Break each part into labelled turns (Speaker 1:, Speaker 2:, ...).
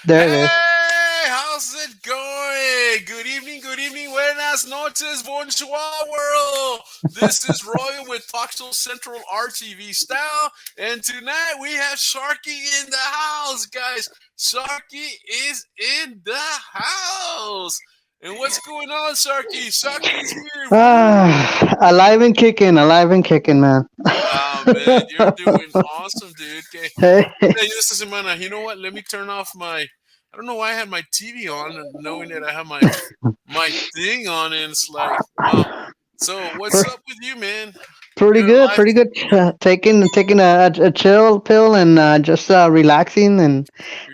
Speaker 1: There it is.
Speaker 2: Hey, how's it going? Good evening, buenas noches, bonjour world. This is Royal with Talk Show Central RTV style, and tonight we have Sharky in the house, guys. Sharky is in the house. And what's going on, Sharky? Sharky's here. Woo!
Speaker 1: Alive and kicking, man.
Speaker 2: Oh man, you're doing awesome, dude. Okay.
Speaker 1: Hey,
Speaker 2: Hey, esta semana, you know what? Let me turn off my. I don't know why I had my TV on, and knowing that I have my thing on, and it's like, wow. So, what's
Speaker 1: pr-
Speaker 2: up with you, man?
Speaker 1: pretty
Speaker 2: You're
Speaker 1: good,
Speaker 2: alive.
Speaker 1: pretty good. Taking a chill pill and just relaxing
Speaker 2: You're taking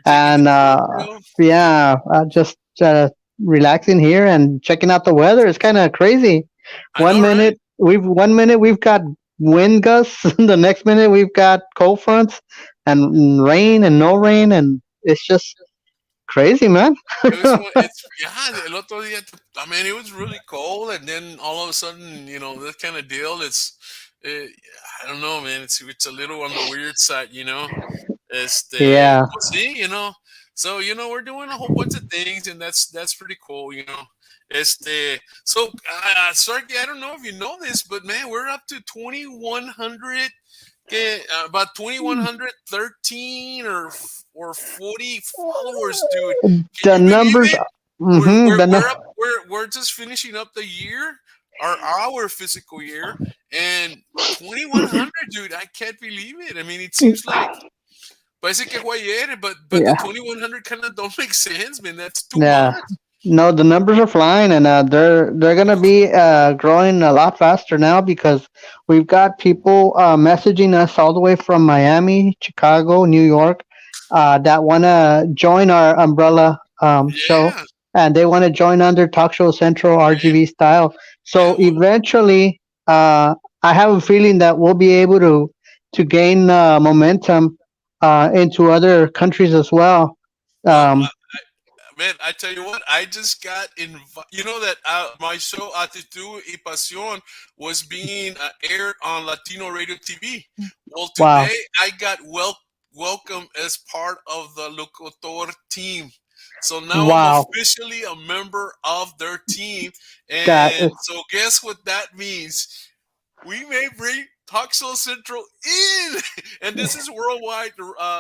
Speaker 2: the
Speaker 1: and
Speaker 2: chill pill.
Speaker 1: yeah, just relaxing here and checking out the weather. It's kind of crazy.
Speaker 2: I know, right?
Speaker 1: 1 minute we've got wind gusts, the next minute we've got cold fronts and rain and no rain, and it's just crazy, man.
Speaker 2: It's yeah. El otro día, I mean, it was really cold, and then all of a sudden, that kind of deal. Uh, I don't know, man. It's a little on the weird side,
Speaker 1: Yeah.
Speaker 2: Pues sí, So we're doing a whole bunch of things, and that's pretty cool, So, Sarky, I don't know if you know this, but man, we're up to 2,100, about 2,113 or 40 followers, dude. Can
Speaker 1: The
Speaker 2: you believe
Speaker 1: numbers.
Speaker 2: it? We're
Speaker 1: Mm-hmm,
Speaker 2: we're
Speaker 1: the
Speaker 2: we're up.
Speaker 1: nu-
Speaker 2: We're just finishing up the year, our physical year, and 2,100, dude. I can't believe it. I mean, it seems like. Parece que fue ayer, but the
Speaker 1: yeah,
Speaker 2: 2,100 kind of don't make sense, man. That's too
Speaker 1: yeah.
Speaker 2: much.
Speaker 1: No, the numbers are flying, and they're gonna be growing a lot faster now because we've got people messaging us all the way from Miami, Chicago, New York, that want to join our umbrella show,
Speaker 2: Yeah,
Speaker 1: and they want to join under Talk Show Central
Speaker 2: man.
Speaker 1: RGV style.
Speaker 2: Yeah,
Speaker 1: So eventually, I have a feeling that we'll be able to gain momentum into other countries as well.
Speaker 2: well,
Speaker 1: Um,
Speaker 2: man, I tell you what, I just got invited. You know that my show Actitud y Pasión was being aired on Latino Radio TV. Well,
Speaker 1: wow,
Speaker 2: today I got welcome as part of the Locutor team. So now I'm
Speaker 1: wow,
Speaker 2: officially a member of their team.
Speaker 1: that
Speaker 2: And
Speaker 1: is.
Speaker 2: so guess what that means? We may bring Talk Show Central in, and this is worldwide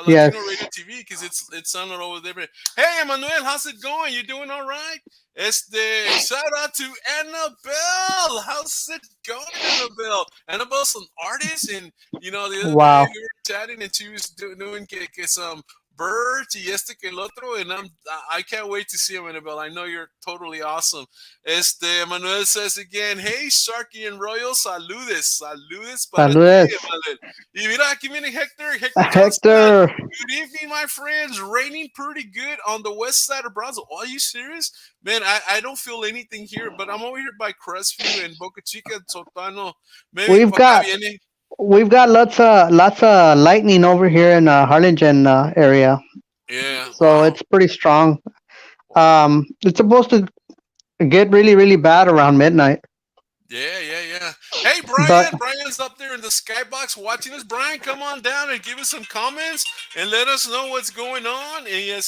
Speaker 1: Yes.
Speaker 2: Latino Radio TV because it's on all over there. Hey, Emmanuel, how's it going? You doing all right? Shout out to Annabelle. How's it going, Annabelle? Annabelle's an artist, and the other day
Speaker 1: Wow.
Speaker 2: we were chatting, and she was doing some birds y que el otro, and I can't wait to see him, Annabelle. I know you're totally awesome. Manuel says again, hey, Sharky and Royal, saludes para ti,
Speaker 1: Saludes.
Speaker 2: Manuel. Y mira, aquí viene Hector Johnson.
Speaker 1: Hector.
Speaker 2: Good evening, my friends. Raining pretty good on the west side of Brazil. Are you serious? Man, I don't feel anything here, but I'm over here by Crestview and Boca Chica, Sotano. Maybe
Speaker 1: We've
Speaker 2: para acá
Speaker 1: got
Speaker 2: viene.
Speaker 1: we've got lots of lightning over here in Harlingen area,
Speaker 2: Yeah,
Speaker 1: so
Speaker 2: wow.
Speaker 1: it's pretty strong. It's supposed to get really bad around midnight,
Speaker 2: Yeah. Hey,
Speaker 1: but
Speaker 2: Brian. Brian's up there in the skybox watching us. Brian, come on down and give us some comments and let us know what's going on. And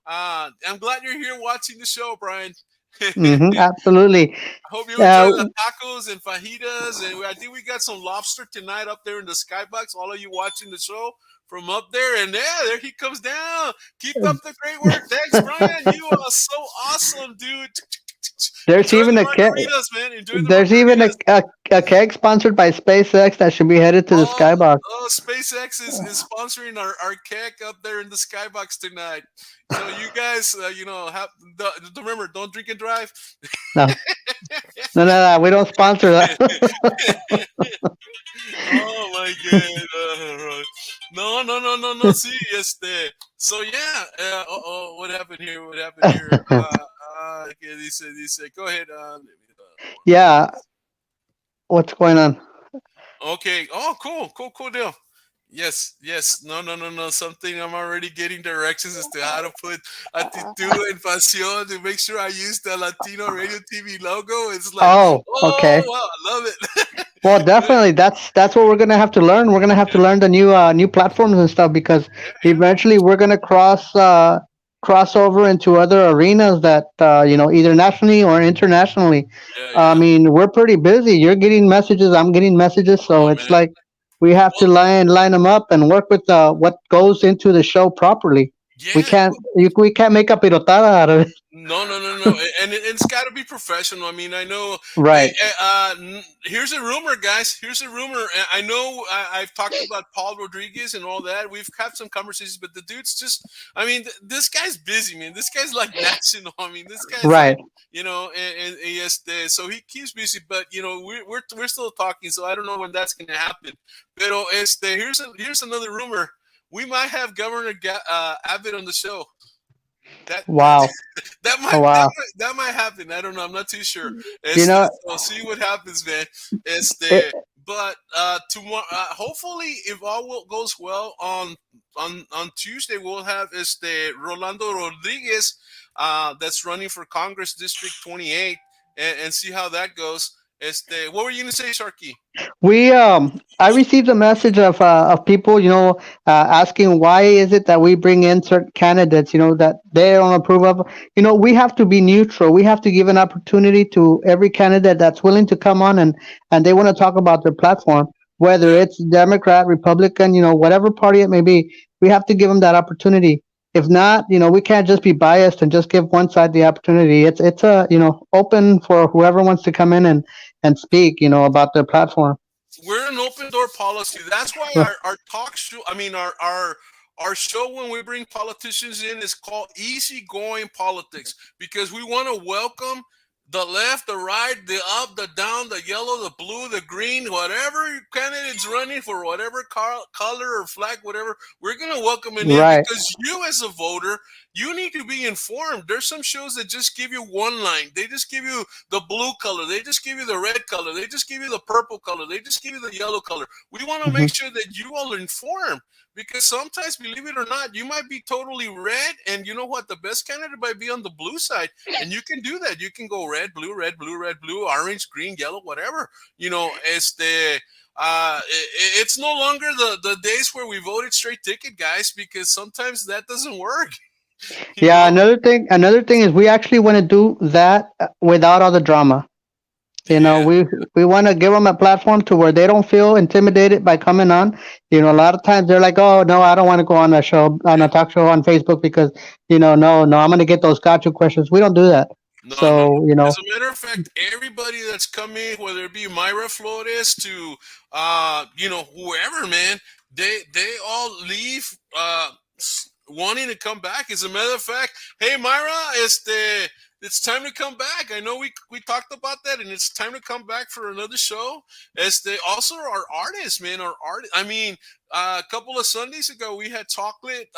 Speaker 2: I'm glad you're here watching the show, Brian. I
Speaker 1: absolutely.
Speaker 2: hope you enjoy
Speaker 1: Uh,
Speaker 2: the tacos and fajitas. And I think we got some lobster tonight up there in the skybox. All of you watching the show from up there. And yeah, there he comes down. Keep up the great work. Thanks, Brian. You are so awesome, dude.
Speaker 1: there's
Speaker 2: Enjoy
Speaker 1: even
Speaker 2: the
Speaker 1: a keg.
Speaker 2: margaritas, man. Enjoy the
Speaker 1: There's even
Speaker 2: margaritas.
Speaker 1: a keg sponsored by SpaceX that should be headed to the
Speaker 2: Oh,
Speaker 1: skybox.
Speaker 2: SpaceX is sponsoring our cake up there in the skybox tonight. So you guys, have remember, don't drink and drive.
Speaker 1: No, no. We don't sponsor that.
Speaker 2: Oh my god! No. See, So yeah. What happened here? What happened here? Okay, they say. Go ahead. Let me,
Speaker 1: Yeah. What's going on?
Speaker 2: Okay. Oh, cool deal. Yes. No. Something I'm already getting directions as to how to put Attitude and Pasión to make sure I use the Latino Radio TV logo. It's like,
Speaker 1: Oh,
Speaker 2: oh
Speaker 1: okay.
Speaker 2: wow, I love it.
Speaker 1: Well, definitely. That's what we're gonna have to learn. We're gonna have to learn the new platforms and stuff because
Speaker 2: Yeah.
Speaker 1: eventually we're gonna cross. cross over into other arenas that either nationally or internationally.
Speaker 2: Yeah,
Speaker 1: I
Speaker 2: yeah.
Speaker 1: mean, we're pretty busy. You're getting messages, I'm getting messages, so
Speaker 2: Oh
Speaker 1: it's
Speaker 2: man.
Speaker 1: like we have to
Speaker 2: Well,
Speaker 1: line them up and work with what goes into the show properly. We
Speaker 2: yeah.
Speaker 1: can't make a pirotada out of it.
Speaker 2: No, no, no, no, and it's got to be professional. I mean, I know.
Speaker 1: Right,
Speaker 2: Here's a rumor, guys. Here's a rumor. I know I've talked about Paul Rodriguez and all that. We've had some conversations, but the dude's just. I mean, this guy's busy, man. This guy's like national. I mean, this guy's like
Speaker 1: right.
Speaker 2: and yes, so he keeps busy. But we're still talking, so I don't know when that's going to happen. Pero here's another rumor. We might have Governor Abbott on the show. That
Speaker 1: Wow.
Speaker 2: that
Speaker 1: Oh,
Speaker 2: might that
Speaker 1: wow.
Speaker 2: might that might happen. I don't know. I'm not too sure.
Speaker 1: You know,
Speaker 2: So see what happens, man.
Speaker 1: it,
Speaker 2: But tomorrow, hopefully, if goes well on Tuesday, we'll have Rolando Rodriguez, that's running for Congress District 28, and see how that goes. What were you gonna say, Sharky?
Speaker 1: I received a message of people, asking why is it that we bring in certain candidates, that they don't approve of. We have to be neutral. We have to give an opportunity to every candidate that's willing to come on and they want to talk about their platform, whether
Speaker 2: Yeah.
Speaker 1: it's Democrat, Republican, whatever party it may be. We have to give them that opportunity. If not, we can't just be biased and just give one side the opportunity. It's open for whoever wants to come in and speak, about their platform.
Speaker 2: We're an open door policy. That's why our talk show, I mean, our show when we bring politicians in is called Easygoing Politics, because we want to welcome the left, the right, the up, the down, the yellow, the blue, the green, whatever candidate's running for whatever color or flag, whatever. We're going to welcome it in,
Speaker 1: Right.
Speaker 2: because you as a voter, you need to be informed. There's some shows that just give you one line. They just give you the blue color. They just give you the red color. They just give you the purple color. They just give you the yellow color. We want to
Speaker 1: Hmm.
Speaker 2: make sure that you all are informed, because sometimes, believe it or not, you might be totally red, and you know what? The best candidate might be on the blue side, and you can do that. You can go red, blue, red, blue, red, blue, orange, green, yellow, whatever. It's no longer the days where we voted straight ticket, guys, because sometimes that doesn't work. You
Speaker 1: Yeah,
Speaker 2: know?
Speaker 1: another thing is we actually want to do that without all the drama.
Speaker 2: Yeah.
Speaker 1: We want to give them a platform to where they don't feel intimidated by coming on. A lot of times they're like, "Oh, no, I don't want to go on a show, on a talk show on Facebook because, no, I'm going to get those gotcha questions." We don't do that.
Speaker 2: No, no, no.
Speaker 1: So,
Speaker 2: As a matter of fact, everybody that's coming, whether it be Myra Flores to whoever, man, they all leave wanting to come back. As a matter of fact, hey Myra, it's time to come back. I know we talked about that, and it's time to come back for another show. Also our artists, man, our art. I mean, a couple of Sundays ago, we had Chocolate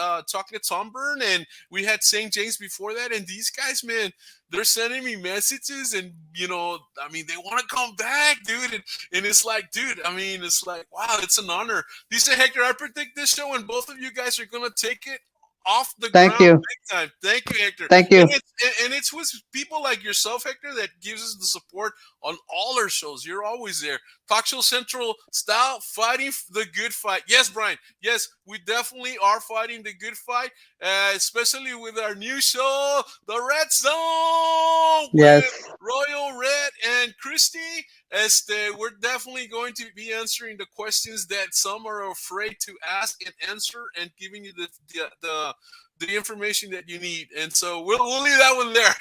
Speaker 2: Sunburn, and we had St. James before that. And these guys, man, they're sending me messages, and I mean, they want to come back, dude. And it's like, dude, I mean, it's like, wow, it's an honor. He said, Hector, I predict this show, and both of you guys are gonna take it off the
Speaker 1: thank
Speaker 2: ground
Speaker 1: you.
Speaker 2: big time. Thank you, Hector.
Speaker 1: Thank
Speaker 2: And
Speaker 1: you.
Speaker 2: it's with people like yourself, Hector, that gives us the support on all our shows. You're always there. Talk Show Central style, fighting the good fight. Yes, Brian. Yes, we definitely are fighting the good fight, especially with our new show, The Red Zone,
Speaker 1: Yes.
Speaker 2: with Royal Red and Christy. We're definitely going to be answering the questions that some are afraid to ask and answer, and giving you the information that you need. And so we'll leave that one there.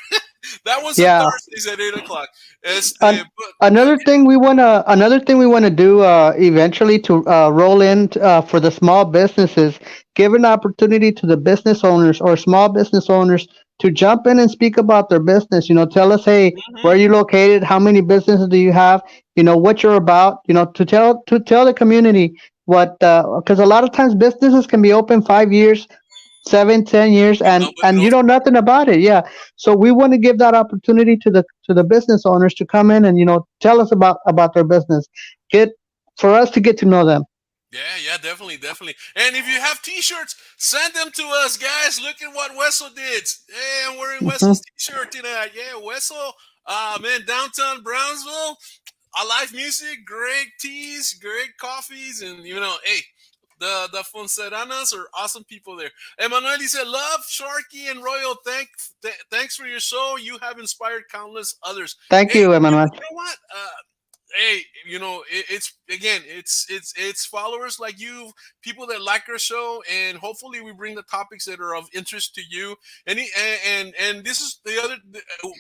Speaker 2: That one's on
Speaker 1: Yeah.
Speaker 2: Thursdays at 8 o'clock.
Speaker 1: An-
Speaker 2: But
Speaker 1: another thing we want to do eventually to roll in for the small businesses, give an opportunity to the business owners or small business owners to jump in and speak about their business. Tell us, hey, where are
Speaker 2: mhm.
Speaker 1: you located? How many businesses do you have? What you're about. To tell the community what, because a lot of times businesses can be open 5 years, 7, 10 years,
Speaker 2: And
Speaker 1: and
Speaker 2: nobody
Speaker 1: and you
Speaker 2: knows.
Speaker 1: know nothing about it. Yeah, so we want to give that opportunity to the business owners to come in and tell us about their business, get for us to get to know them.
Speaker 2: Yeah, definitely, definitely. And if you have T-shirts, send them to us, guys. Look at what Wessel did. Hey, I'm wearing
Speaker 1: Hmm.
Speaker 2: Wessel's T-shirt tonight. Yeah, Wessel. Man, downtown Brownsville. I like music, great teas, great coffees, and hey, the Fonseranas are awesome people there. Emmanuel said, "Love Sharky and Royal. Thanks for your show. You have inspired countless others."
Speaker 1: Thank
Speaker 2: Hey,
Speaker 1: you, Emmanuel.
Speaker 2: you know what? Hey, it's again, it's followers like you, people that like our show, and hopefully we bring the topics that are of interest to you. And this is the other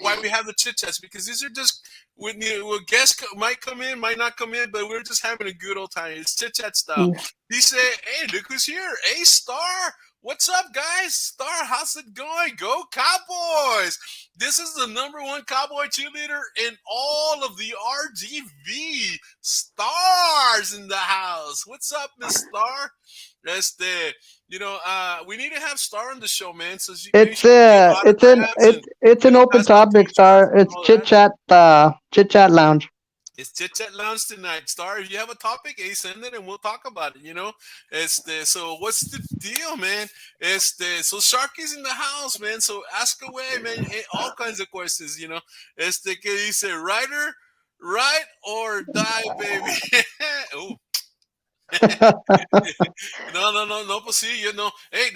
Speaker 2: why we have the chit chats, because these are just when guests might come in, might not come in, but we're just having a good old time. It's chit chat style. He said, "Hey, look who's here, A Star." What's up, guys? Star, how's it going? Go Cowboys! This is the number one cowboy cheerleader in all of the RGV. Stars in the house. What's up, Miss Star? We need to have Star on the show, man. So
Speaker 1: It's
Speaker 2: she can do autographs and
Speaker 1: it's an open
Speaker 2: pass out
Speaker 1: topic,
Speaker 2: T-shirts
Speaker 1: Star.
Speaker 2: and
Speaker 1: It's
Speaker 2: all that.
Speaker 1: chit chat lounge.
Speaker 2: It's Chit Chat Lounge tonight, Star. If you have a topic, send it and we'll talk about it. So what's the deal, man? So Sharky's in the house, man. So ask away, man. All kinds of questions, que dice, Ryder, ride or die, baby. Oh. No, pues sí, Hey,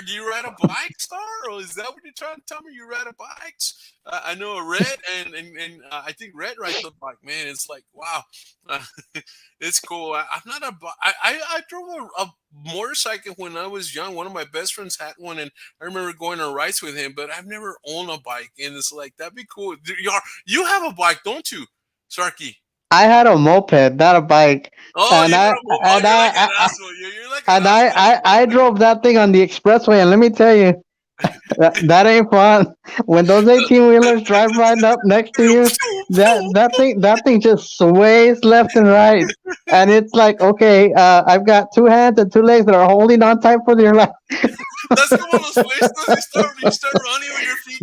Speaker 2: do you ride a bike, Star? Or is that what you're trying to tell me? You ride a bike? I know a Red, and I think Red rides a bike. Man, it's like, wow. Uh, it's cool. I'm not I drove a motorcycle when I was young. One of my best friends had one, and I remember going on rides with him, but I've never owned a bike. And it's like, that'd be cool. You have a bike, don't you, Sharky?
Speaker 1: I had a moped, not a bike.
Speaker 2: Oh,
Speaker 1: And
Speaker 2: you
Speaker 1: I
Speaker 2: got a mobile.
Speaker 1: and
Speaker 2: You're like an
Speaker 1: I
Speaker 2: asshole. You're like an
Speaker 1: and
Speaker 2: asshole.
Speaker 1: I drove that thing on the expressway, and let me tell you, that ain't fun. When those 18-wheelers drive right up next to you, that thing just sways left and right, and it's like, okay, I've got two hands and two legs that are holding on tight for your life.
Speaker 2: That's the one of those places you start running with your feet.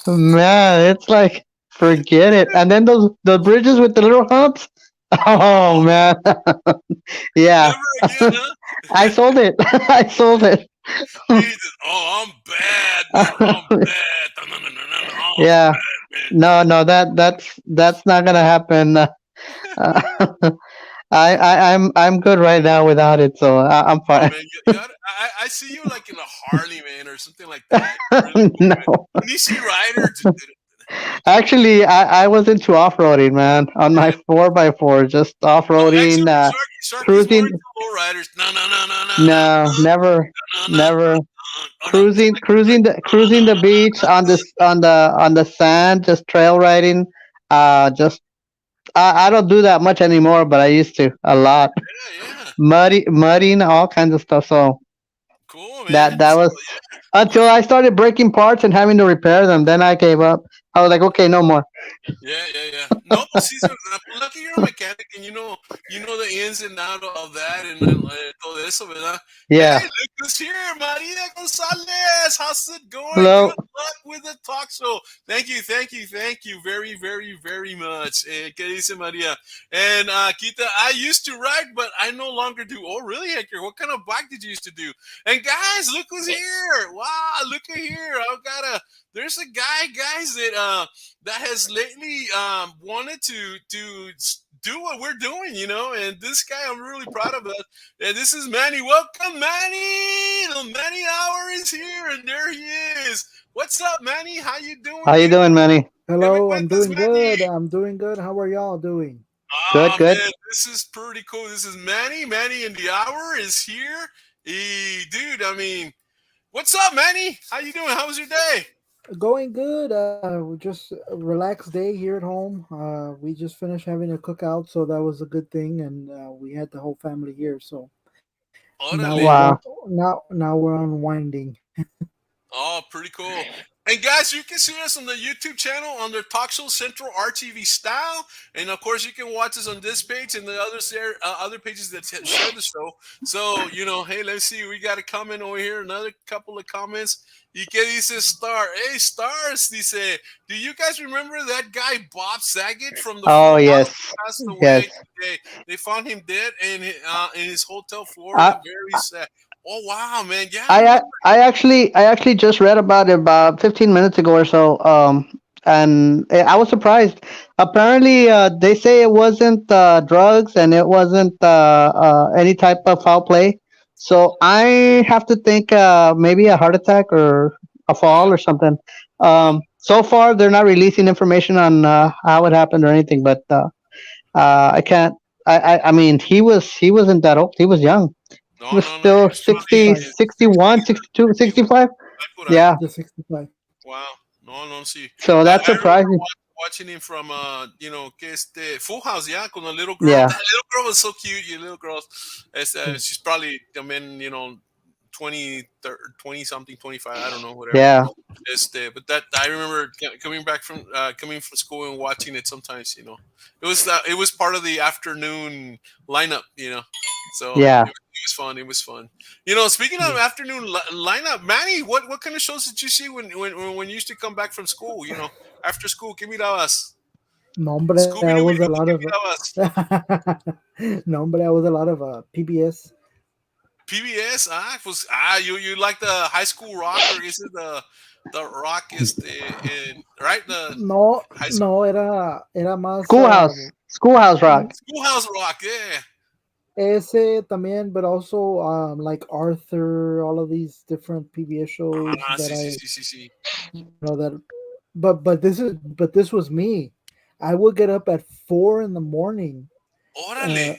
Speaker 1: Man, it's like, forget it. And then those bridges with the little humps. Oh man, yeah.
Speaker 2: Never again, huh?
Speaker 1: I sold it. I sold it.
Speaker 2: Jesus. Oh, I'm bad, man. I'm bad. No, I'm
Speaker 1: Yeah.
Speaker 2: bad,
Speaker 1: No, that's not gonna happen. I'm good right now without it, so I'm
Speaker 2: Oh
Speaker 1: fine.
Speaker 2: man, I see you like in a Harley, man, or something like that. Really cool, man.
Speaker 1: No,
Speaker 2: When you see Ryder,
Speaker 1: actually, I was into off roading, man, on my 4x4, just off
Speaker 2: no,
Speaker 1: roading,
Speaker 2: actually, Sharky's more
Speaker 1: cruising.
Speaker 2: into low riders.
Speaker 1: No, never,
Speaker 2: No.
Speaker 1: never.
Speaker 2: Oh no.
Speaker 1: Cruising the beach on the sand, just trail riding. Just I don't do that much anymore, but I used to a lot.
Speaker 2: Yeah.
Speaker 1: Mudding, all kinds of stuff. So
Speaker 2: Cool,
Speaker 1: that
Speaker 2: man.
Speaker 1: that
Speaker 2: So,
Speaker 1: was until I started breaking parts and having to repair them. Then I gave up. I was like, okay, no more.
Speaker 2: yeah. No, but see, so, lucky you're a mechanic and you know the ins and out of that and todo eso, ¿verdad? Hey,
Speaker 1: Yeah.
Speaker 2: look who's here, Maria Gonzalez. How's it going?
Speaker 1: Hello.
Speaker 2: Good luck with the talk show. Thank you very, very, very much. ¿Qué dice Maria? And Kita, I used to ride, but I no longer do. Oh, really, Hector? What kind of bike did you used to do? And guys, look who's here. Wow, look at here. There's a guy, guys, that has lately wanted to do what we're doing, and this guy I'm really proud of it. And this is Manny. Welcome, Manny. The Manny Hour is here, and there he is. What's up, Manny? How you doing,
Speaker 1: How you
Speaker 2: dude?
Speaker 1: doing, Manny?
Speaker 2: ¿Qué me
Speaker 3: Hello, I'm
Speaker 2: cuentas,
Speaker 3: doing
Speaker 2: Manny?
Speaker 3: good. I'm doing good. How are y'all doing?
Speaker 1: Good, good.
Speaker 2: Man, this is pretty cool. This is Manny. Manny in the Hour is here. Dude, I mean, what's up, Manny? How you doing? How was your day?
Speaker 3: Going good. Just a relaxed day here at home. We just finished having a cookout, so that was a good thing, and we had the whole family here. So now
Speaker 2: Órale.
Speaker 3: we're
Speaker 1: Wow.
Speaker 3: now we're unwinding.
Speaker 2: Oh, pretty cool. And guys, you can see us on the YouTube channel under Talk Show Central RTV Style, and of course, you can watch us on this page and the other pages that share the show. So hey, let's see. We got a comment over here. Another couple of comments. ¿Y qué dice Star? Hey, Stars, dice, do you guys remember that guy Bob Saget from the
Speaker 1: Oh
Speaker 2: Full House
Speaker 1: yes,
Speaker 2: who passed away
Speaker 1: yes.
Speaker 2: today? They found him dead in his hotel,
Speaker 1: I
Speaker 2: Florida. Very sad. Oh wow, man! Yeah, I
Speaker 1: I
Speaker 2: remember.
Speaker 1: I actually just read about it about 15 minutes ago or so. and I was surprised. Apparently, they say it wasn't drugs and it wasn't any type of foul play. So I have to think maybe a heart attack or a fall
Speaker 2: Yeah.
Speaker 1: or something.
Speaker 2: Wow.
Speaker 1: So far, they're not releasing information on how it happened or anything, but I can't. I mean, he wasn't that old. He was young. He
Speaker 2: No,
Speaker 1: was
Speaker 2: no, no. He
Speaker 1: still
Speaker 2: was probably
Speaker 1: 60,
Speaker 3: 65.
Speaker 2: in 60s
Speaker 1: 61,
Speaker 2: or
Speaker 1: 62,
Speaker 2: 61.
Speaker 1: 65.
Speaker 2: Por ahí.
Speaker 1: Yeah.
Speaker 3: Just 65.
Speaker 2: Wow. No, no, see.
Speaker 1: So that's
Speaker 2: I remember
Speaker 1: surprising.
Speaker 2: watching him from, que Full House, yeah, con a little girl.
Speaker 1: Yeah.
Speaker 2: That little girl was so cute. You little girl, she's probably, I mean, 20, 30, 20 something, 25. I don't know, whatever.
Speaker 1: Yeah.
Speaker 2: But that I remember coming from school and watching it sometimes. It was part of the afternoon lineup. So
Speaker 1: Yeah.
Speaker 2: it was fun. It was fun. Speaking of
Speaker 3: Yeah.
Speaker 2: afternoon lineup, Manny, what kind of shows did you see when you used to come back from school? After school, give me us.
Speaker 3: No, hombre, I
Speaker 2: Scooby
Speaker 3: was
Speaker 2: Dooby
Speaker 3: a
Speaker 2: Doo,
Speaker 3: lot of
Speaker 2: give me us.
Speaker 3: no, hombre, I was a lot of PBS.
Speaker 2: PBS, you like the high school rock, or is it the rock is right, the
Speaker 3: No,
Speaker 2: high school
Speaker 3: no, era más
Speaker 1: Schoolhouse Rock.
Speaker 2: schoolhouse rock, yeah.
Speaker 3: ese también, but also like Arthur, all of these different PBS shows that
Speaker 2: Sí, sí,
Speaker 3: I
Speaker 2: sí, sí, sí.
Speaker 3: that but this was me. I would get up at 4 in the morning
Speaker 2: Órale.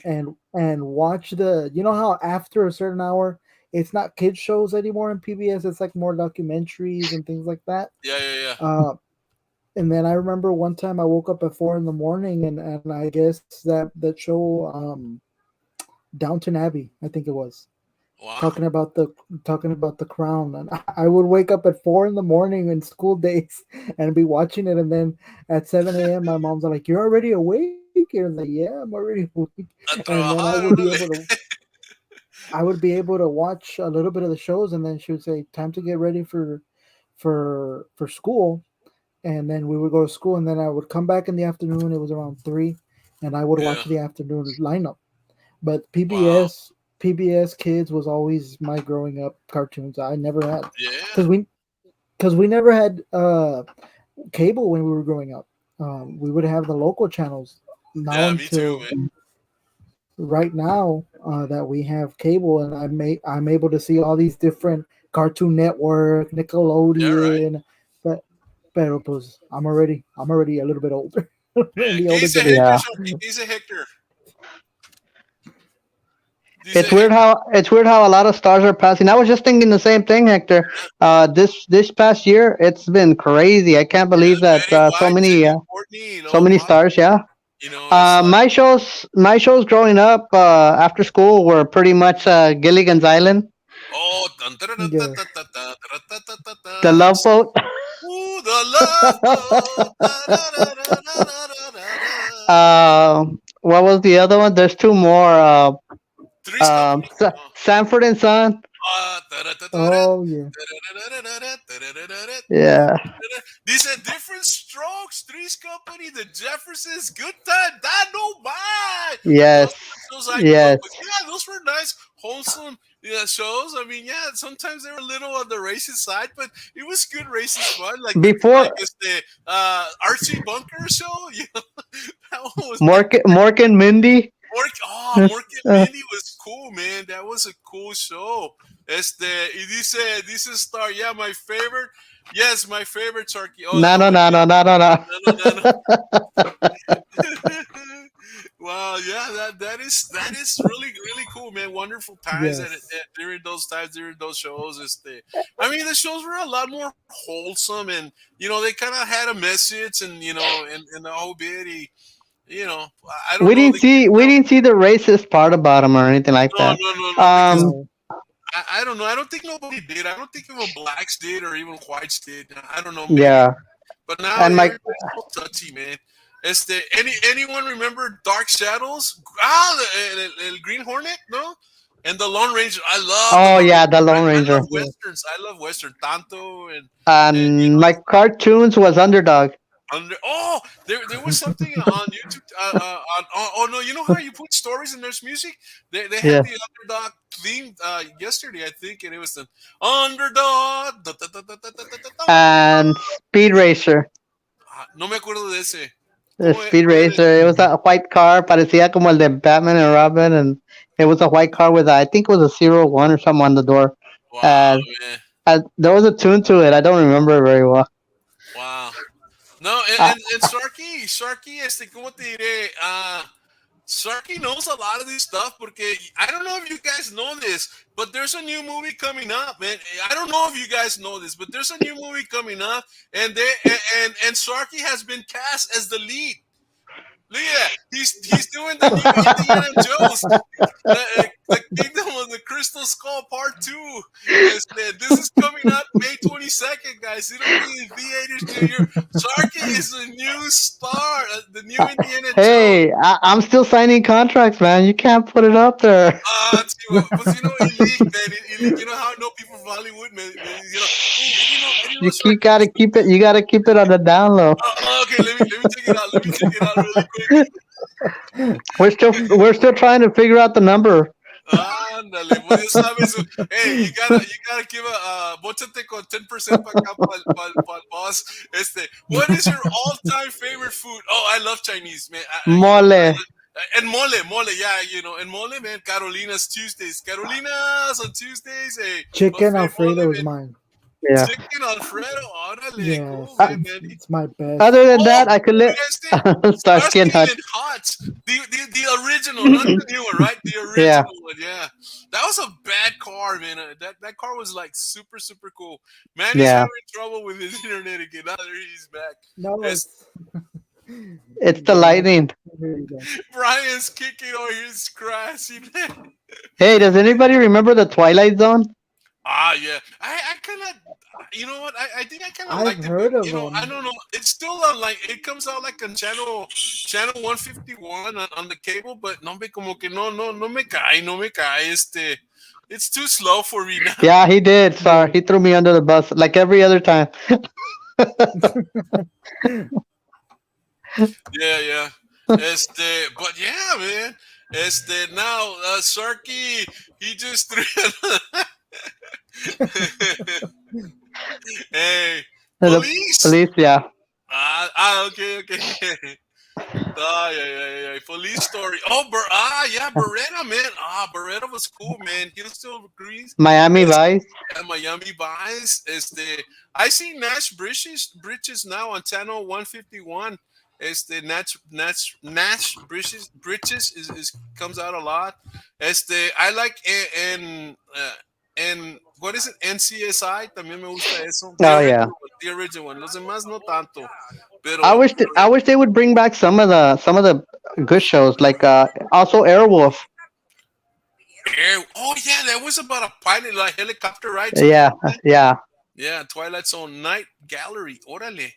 Speaker 3: and watch how after a certain hour it's not kids shows anymore in PBS. It's like more documentaries and things like that.
Speaker 2: Yeah, yeah, yeah.
Speaker 3: And then I remember one time I woke up at 4 in the morning and I guess that show Downton Abbey, I think it was,
Speaker 2: Wow.
Speaker 3: talking about the crown, and I would wake up at 4 in the morning in school days and be watching it, and then at 7 a.m. my mom's like, "You're already awake?" And I was like, "Yeah, I'm already awake."
Speaker 2: A
Speaker 3: And then
Speaker 2: trabajar, órale.
Speaker 3: I would be able to watch a little bit of the shows, and then she would say, "Time to get ready for school." And then we would go to school, and then I would come back in the afternoon. It was around 3, and I would
Speaker 2: Yeah.
Speaker 3: watch the afternoon lineup. But
Speaker 2: Wow.
Speaker 3: PBS Kids was always my growing up cartoons. I never had
Speaker 2: Yeah.
Speaker 3: because we never had cable when we were growing up. We would have the local channels. Now
Speaker 2: Yeah, me too,
Speaker 3: until
Speaker 2: man.
Speaker 3: right now that we have cable, and I'm able to see all these different Cartoon Network,
Speaker 2: Yeah, right.
Speaker 3: Nickelodeon, but pero pues I'm already a little bit older in
Speaker 2: Yeah.
Speaker 3: the
Speaker 2: ¿Qué
Speaker 3: older
Speaker 2: dice Hector,
Speaker 1: Yeah.
Speaker 3: generation.
Speaker 2: Shorty? ¿Qué dice Hector? Dice
Speaker 1: It's weird
Speaker 2: Hector.
Speaker 1: how a lot of stars are passing. I was just thinking the same thing, Hector. This past year, it's been crazy. I can't believe
Speaker 2: Yeah,
Speaker 1: that
Speaker 2: Betty White, Jimmy Courtney,
Speaker 1: so many
Speaker 2: Pop.
Speaker 1: stars. Yeah.
Speaker 2: It's like,
Speaker 1: My shows growing up after school were pretty much Gilligan's Island,
Speaker 2: oh,
Speaker 3: Yeah.
Speaker 1: The Love Boat.
Speaker 2: ooh, the love boat.
Speaker 1: uh, what was the other one? There's two more.
Speaker 2: Three's Company. Oh.
Speaker 1: Sanford and Son.
Speaker 3: Oh yeah.
Speaker 1: Yeah.
Speaker 2: These are different strokes. Three's Company, the Jeffersons, Good Time, Dynamite. Those
Speaker 1: Yes.
Speaker 2: were shows I grew up
Speaker 1: Yes.
Speaker 2: with. Yeah, those were nice, wholesome shows. I mean, yeah, sometimes they were a little on the racist side, but it was good racist fun. Like
Speaker 1: Before
Speaker 2: the Archie Bunker show. That one was
Speaker 1: Mork and Mindy.
Speaker 2: Mork and Mindy was cool, man. That was a cool show. Y dice Star, yeah, my favorite. Yes, my favorite Sharky. Oh,
Speaker 1: No, no, no, no, no, no, no.
Speaker 2: no. Wow, yeah, that is really really cool, man. Wonderful times
Speaker 3: Yes.
Speaker 2: during those times, during those shows. I mean, the shows were a lot more wholesome, and they kind of had a message, and the whole bit. I don't
Speaker 1: We
Speaker 2: know
Speaker 1: didn't
Speaker 2: the kids
Speaker 1: see we
Speaker 2: now.
Speaker 1: didn't see the racist part about him or anything like
Speaker 2: No,
Speaker 1: that.
Speaker 2: no, no, no, because
Speaker 1: Um,
Speaker 3: No.
Speaker 2: I don't know. I don't think nobody did. I don't think even blacks did or even whites did. I don't know, maybe.
Speaker 1: yeah,
Speaker 2: But now
Speaker 1: and my
Speaker 2: everybody's so touchy, man. Anyone remember Dark Shadows? El Green Hornet, no? And the Lone Ranger. I love the
Speaker 1: oh
Speaker 2: Lone
Speaker 1: yeah, the
Speaker 2: Ranger.
Speaker 1: Lone
Speaker 2: I love
Speaker 1: Ranger,
Speaker 3: Yeah.
Speaker 2: westerns. I love western. Tanto and
Speaker 1: and my cartoons was Underdog.
Speaker 2: there was something on YouTube. Oh no, you know how you put stories and there's music. They had
Speaker 1: Yes,
Speaker 2: the underdog theme yesterday, I think, and it was the underdog.
Speaker 1: and Speed Racer.
Speaker 2: No me acuerdo de ese.
Speaker 1: The Speed Racer. It was a white car, parecía como el de Batman and Robin, and it was a white car with I think it was a 01 or something on the door.
Speaker 2: Wow, man.
Speaker 1: There was a tune to it. I don't remember it very well.
Speaker 2: Wow. No,
Speaker 1: Uh,
Speaker 2: and Sharky, ¿cómo te diré? Sharky knows a lot of this stuff porque I don't know if you guys know this, but there's a new movie coming up, man. I don't know if you guys know this, but there's a new movie coming up, and Sharky has been cast as the lead. Look at that. He's doing the new Indiana Jones, the Kingdom of the Crystal Skull Part 2. This is coming up May 22nd, guys. It'll be in theaters near you. Sharky is the new star, the new Indiana Jones.
Speaker 1: Hey, I'm still signing contracts, man. You can't put it up there.
Speaker 2: But man. You know how I know people from Hollywood, man.
Speaker 1: You gotta keep it. You gotta keep it on the down low.
Speaker 2: Okay, let me check it out. Let me check it out really quick.
Speaker 1: We're still trying to figure out the number.
Speaker 2: Ándale, pues ya sabes. Hey, you gotta give a bóchate con 10% para acá para el boss. What is your all-time favorite food? Oh, I love Chinese, man.
Speaker 1: Mole.
Speaker 2: And mole, yeah, and mole, man. Carolina's Carolinas on Tuesdays. Hey,
Speaker 3: chicken Alfredo is mine.
Speaker 1: Yeah.
Speaker 2: Chicken Alfredo, órale,
Speaker 3: Yes,
Speaker 2: cool, man.
Speaker 3: it's my best.
Speaker 1: Other than that, I could live.
Speaker 2: Starsky and Hutch. The original, not the new one, right? The original one, yeah. That was a bad car, man. That car was like super, super cool. Man, he's having trouble with his internet again. Now he's back.
Speaker 3: No,
Speaker 1: it's the lightning.
Speaker 2: Brian's kicking or he's crashing.
Speaker 1: Hey, does anybody remember the Twilight Zone?
Speaker 2: Yeah. I kind of, you know what? I think I kind of like it.
Speaker 3: Heard of
Speaker 2: them. I don't know. It's still on it comes out like on channel 151 on the cable, but no me como que no me cae. It's too slow for me now.
Speaker 1: Yeah, he did. Sorry, he threw me under the bus like every other time.
Speaker 2: Yeah. But yeah, man. Now Sharky, he just threw. Hey, police,
Speaker 1: yeah.
Speaker 2: Okay. Yeah. Police story. Oh, Beretta, man. Beretta was cool, man. He still agrees.
Speaker 1: Miami Vice.
Speaker 2: Yeah, Miami Vice. I see Nash Bridges now on channel 151. Nash Bridges is comes out a lot. I like and what is it? NCSI también me gusta eso. The original one. Los demás no tanto. Pero,
Speaker 1: I wish they would bring back some of the good shows, like also Airwolf.
Speaker 2: Oh yeah, that was about a pilot, like helicopter, right?
Speaker 1: Yeah.
Speaker 2: Yeah, Twilight Zone Night Gallery. Órale.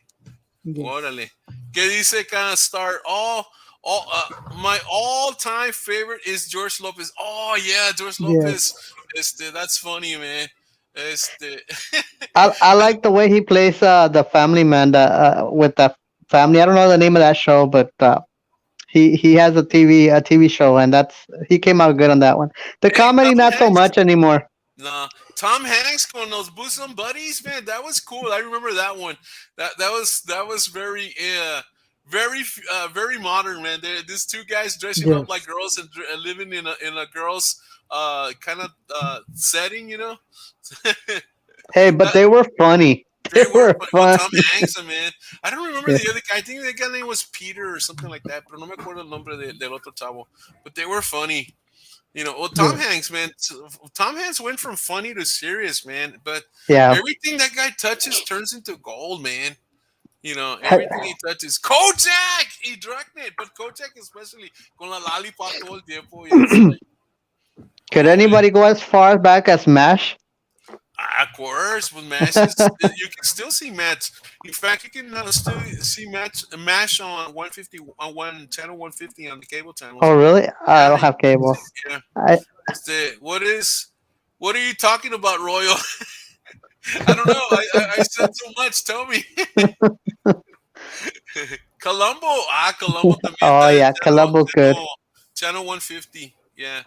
Speaker 2: ¿Qué dice acá? Star? My all-time favorite is George Lopez. Oh yeah, George Lopez. Yes. That's funny, man.
Speaker 1: I like the way he plays the family man with the family. I don't know the name of that show, but he has a TV show, and he came out good on that one. The comedy not so much anymore.
Speaker 2: Nah, Tom Hanks on those bosom buddies, man, that was cool. I remember that one. That was very very modern, man. These two guys dressing up like girls and living in a girls kind of setting, you know.
Speaker 1: Hey, but they were funny. They were fun.
Speaker 2: Tom Hanks, man. I don't remember the other guy. I think the guy's name was Peter or something like that, pero no me acuerdo el nombre del otro chavo. But they were funny. You know, well, Tom Hanks, man. Tom Hanks went from funny to serious, man. But everything that guy touches turns into gold, man. You know, everything he touches. Kojak! He dragged it, but Kojak especially con la lollipop todo el tiempo.
Speaker 1: Could anybody go as far back as MASH?
Speaker 2: Of course, with MASH, you can still see MASH. In fact, you can still see MASH on 150 on channel 150 on the cable channel.
Speaker 1: Oh, really? I don't have cable.
Speaker 2: Yeah. What are you talking about, Royal? I don't know. I said so much. Tell me. Colombo. Colombo también.
Speaker 1: Oh, yeah. Colombo's good.
Speaker 2: Channel 150. Yeah.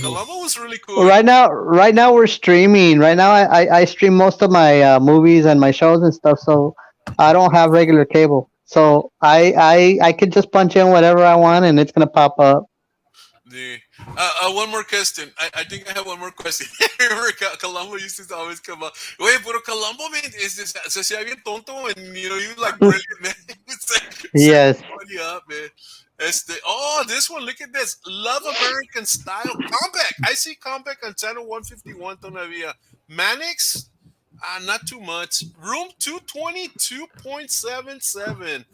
Speaker 2: Colombo was really cool.
Speaker 1: Right now we're streaming. Right now I stream most of my movies and my shows and stuff, so I don't have regular cable. So I could just punch in whatever I want and it's gonna pop up.
Speaker 2: One more question. I think I have one more question. Remember, Columbo used to always come up. Wait, but Columbo, man, is this se hacía bien tonto, and you know, he was like brilliant, man. Set
Speaker 1: Yes.
Speaker 2: everybody up, man. This one, look at this. Love American Style. Comeback. I see comeback on channel 151 todavía. Mannix, not too much. Room 222.77.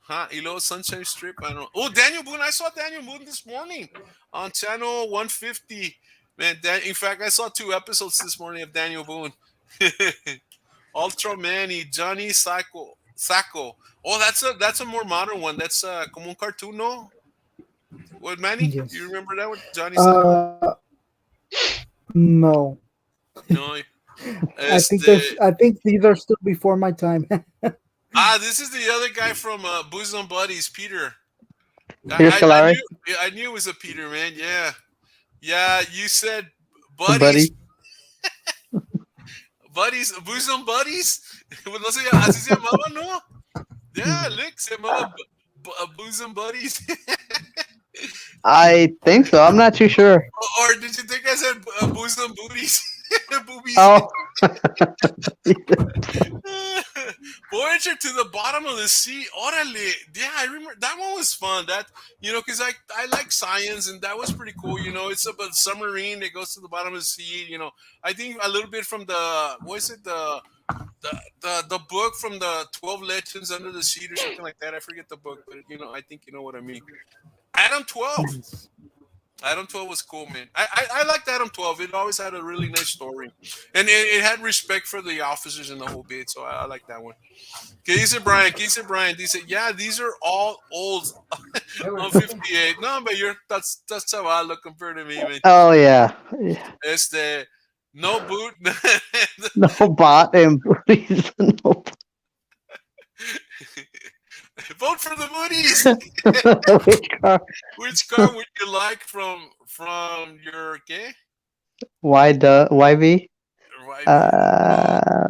Speaker 2: Huh? Y luego Sunshine Strip. I don't know. Oh, Daniel Boone. I saw Daniel Boone this morning on channel 150. Man, in fact, I saw 2 episodes this morning of Daniel Boone. Ultra Manny, Johnny Sacco. Oh, that's a more modern one. That's como un cartoon, no? What, Manny?
Speaker 3: Yes.
Speaker 2: You remember that one? Johnny Sacco?
Speaker 3: No.
Speaker 2: No.
Speaker 3: I think these are still before my time.
Speaker 2: This is the other guy from Bosom Buddies, Peter.
Speaker 1: Scolari?
Speaker 2: I knew it was a Peter, man. Yeah. You said buddies.
Speaker 1: Buddy.
Speaker 2: Buddies, Bosom Buddies. No sé, así se llamaba, ¿no? Yeah, look, se llamaba Bosom Buddies.
Speaker 1: I think so. I'm not too sure.
Speaker 2: Or did you think I said bosom booties? Boobies.
Speaker 1: Oh.
Speaker 2: Voyager to the bottom of the sea. Orale. Yeah, I remember that one was fun. That, you know, because I like science, and that was pretty cool. You know, it's about a submarine that goes to the bottom of the sea. You know, I think a little bit from the the book from the 12 Legends Under the Sea or something like that. I forget the book, but you know, I think you know what I mean. Adam 12. Adam 12 was cool, man. I liked Adam 12. It always had a really nice story. And it had respect for the officers and the whole bit, so I like that one. ¿Qué dice Brian? He said, yeah, these are all old. I'm 58. No, but that's chaval compared to me, man.
Speaker 1: Oh, yeah.
Speaker 2: No boot.
Speaker 1: No bot and booties. No.
Speaker 2: Vote for the booties.
Speaker 1: Which car?
Speaker 2: Which car would you like from your ¿qué?
Speaker 1: YV?
Speaker 2: I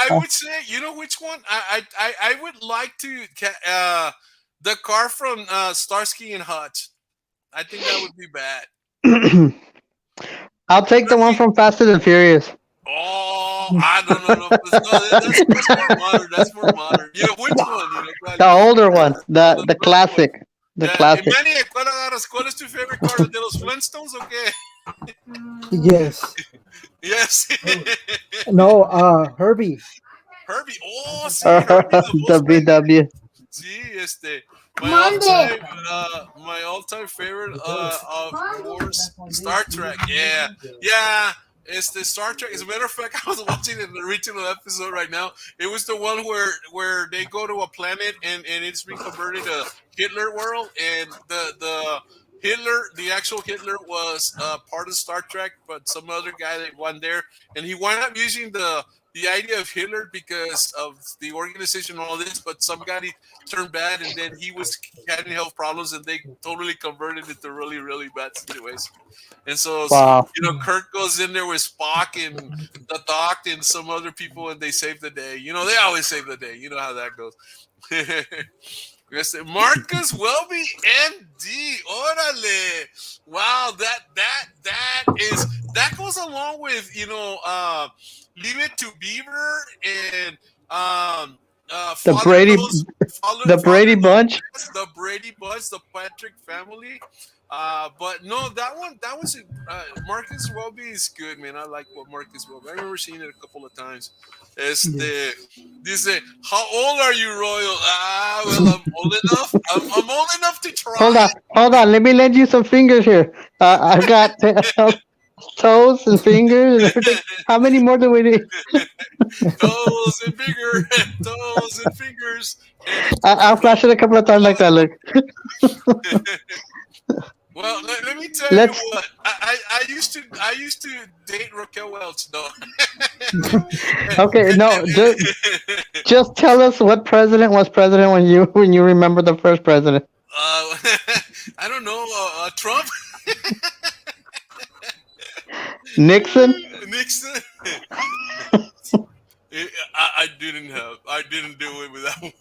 Speaker 2: would say, you know which one? I would like to the car from Starsky and Hutch. I think that would be bad.
Speaker 1: I'll take the one from Fast and Furious.
Speaker 2: Oh, I don't know. No, that's more modern. That's more modern. You know which one? You know,
Speaker 1: the older one, the classic. One. The classic.
Speaker 2: Manny, ¿cuál es tu favorite car? ¿De los Flintstones o qué?
Speaker 3: Yes.
Speaker 2: Yes.
Speaker 3: No, Herbie.
Speaker 2: Herbie. Oh, sí, Herbie,
Speaker 1: the BW.
Speaker 2: Sí, my all-time favorite, of course, Star Trek. Yeah. It's the Star Trek. As a matter of fact, I was watching an original episode right now. It was the one where they go to a planet and it's being converted to Hitler world, and the actual Hitler was part of Star Trek, but some other guy that went there, and he wound up using the idea of Hitler because of the organization and all this, but some guy turned bad, and then he was having health problems, and they totally converted it to really, really bad situation. And so, you know, Kirk goes in there with Spock and the Doc and some other people, and they save the day. You know, they always save the day. You know how that goes. Marcus Welby, MD. Orale. Wow, that goes along with, you know, Leave It to Beaver and
Speaker 1: the Brady Bunch.
Speaker 2: The Brady Bunch, the Patrick family. But no, that was Marcus Welby is good, man. I like what Marcus Welby. I remember seeing it a couple of times. Dice, how old are you, Royal? Well, I'm old enough. I'm old enough to try.
Speaker 1: Hold on. Let me lend you some fingers here. I've got toes and fingers and everything. How many more do we need?
Speaker 2: Toes and fingers.
Speaker 1: I'll flash it a couple of times like that. Look.
Speaker 2: Well, let me tell you what. I used to date Raquel Welch. No.
Speaker 1: Okay, no. Just tell us what president was president when you remember the first president.
Speaker 2: I don't know. Trump.
Speaker 1: Nixon.
Speaker 2: I didn't do it with that one.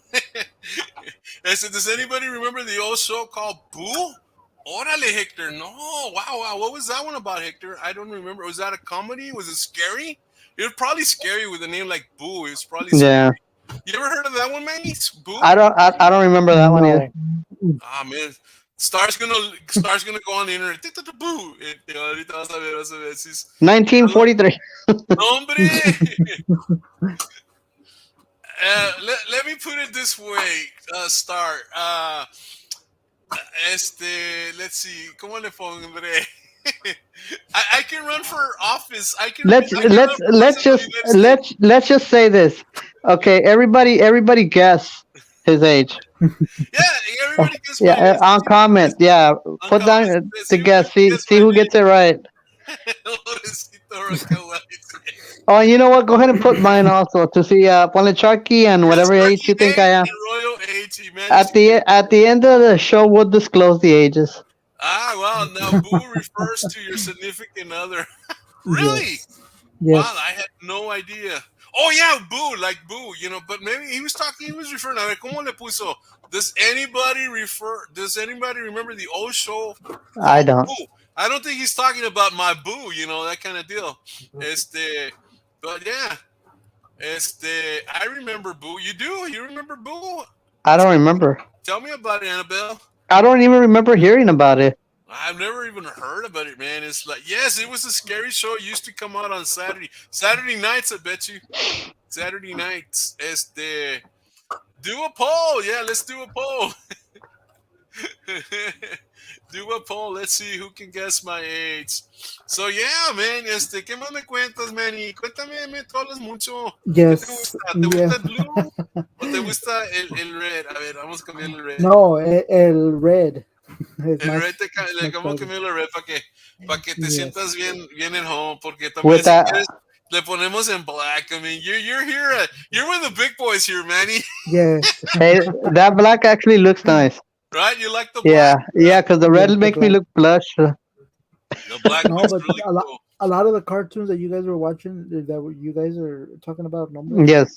Speaker 2: I said, does anybody remember the old show called Boo? Órale, Hector. No. Wow. What was that one about, Hector? I don't remember. Was that a comedy? Was it scary? It was probably scary with a name like Boo. It was probably scary.
Speaker 1: Yeah.
Speaker 2: You ever heard of that one, Manny? Boo?
Speaker 1: I don't remember that one either.
Speaker 3: No.
Speaker 2: Ah, man. Star's gonna go on the internet. Boo. Ahorita vas a ver.
Speaker 1: 1943.
Speaker 2: Hombre. Let me put it this way, Star. Let's see. ¿Cómo le pondré? I can run for office. I can run for
Speaker 1: Let's just say this. Okay, everybody guess his age.
Speaker 2: Yeah, everybody gets
Speaker 1: Yeah, on comment. Yeah, put down the guess. See who gets it right. Oh, you know what? Go ahead and put mine also to see. Ponle Sharky and whatever age you think I am. At the end of the show, we'll disclose the ages.
Speaker 2: Ah, well, now Boo refers to your significant other. Really?
Speaker 3: Yes.
Speaker 2: Wow, I had no idea. Oh yeah, Boo, like Boo, but maybe he was referring. A ver, ¿cómo le puso? Does anybody remember the old show?
Speaker 1: I don't.
Speaker 2: Boo. I don't think he's talking about my Boo, that kind of deal. But yeah. I remember Boo. You do? You remember Boo?
Speaker 1: I don't remember.
Speaker 2: Tell me about it, Annabelle.
Speaker 1: I don't even remember hearing about it.
Speaker 2: I've never even heard about it, man. It's like, yes, it was a scary show. It used to come out on Saturday nights, I bet you. Saturday nights. Do a poll. Yeah, let's do a poll. Do a poll. Let's see who can guess my age. So, yeah, man. ¿Qué más me cuentas, Manny? Cuéntame, me hablas mucho.
Speaker 3: Yes.
Speaker 2: ¿Te gusta el blue o te gusta el red? A ver, vamos a cambiar el red.
Speaker 3: No, el red.
Speaker 2: El red le vamos a cambiar el red para que te sientas bien en home, porque también si quieres le ponemos en black. I mean, you're here. You're with the big boys here, Manny.
Speaker 3: Yes.
Speaker 1: Hey, that black actually looks nice.
Speaker 2: Right? You like the black?
Speaker 1: Yeah, because the red makes me look blush.
Speaker 2: The black looks really cool.
Speaker 3: A lot of the cartoons that you guys were watching, that you guys are talking about,
Speaker 1: yes,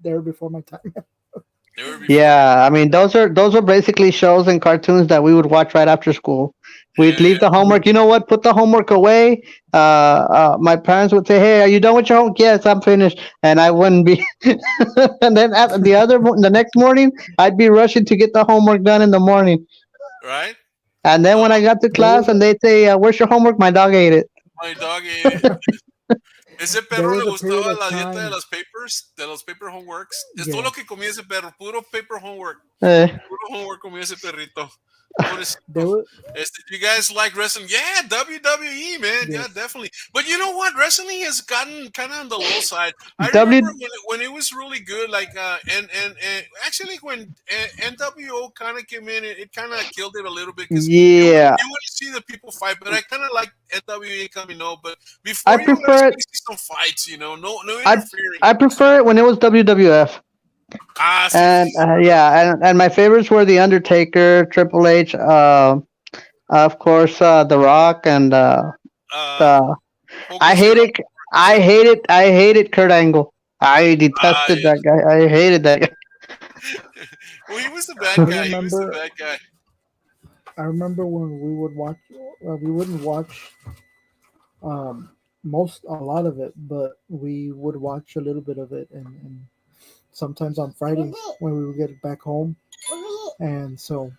Speaker 3: they were before my time.
Speaker 1: Yeah, I mean those are basically shows and cartoons that we would watch right after school. We'd leave the homework. You know what? Put the homework away. My parents would say, "Hey, are you done with your homework?" Yes, I'm finished. And I wouldn't be. And then the next morning, I'd be rushing to get the homework done in the morning.
Speaker 2: Right.
Speaker 1: And then when I got to class and they'd say, "Where's your homework?" My dog ate it.
Speaker 2: My dog ate it. Ese perro le gustaba la dieta de los papers, de los paper homeworks. Es todo lo que comía ese perro, puro paper homework. Puro homework comía ese perrito. Do you guys like wrestling? Yeah, WWE, man. Yeah, definitely. But you know what? Wrestling has gotten kind of on the low side. I remember when it was really good, like, and actually when NWO kind of came in, it kind of killed it a little bit. You want to see the people fight, but I kind of like NWA coming out. But before I prefer see some fights, no interfering.
Speaker 1: I prefer it when it was WWF. And my favorites were The Undertaker, Triple H, of course, The Rock, and I hated Kurt Angle. I detested that guy. I hated that guy.
Speaker 2: Well, he was the bad guy.
Speaker 3: I remember when we would watch. We wouldn't watch a lot of it, but we would watch a little bit of it, and sometimes on Fridays when we would get back home, and so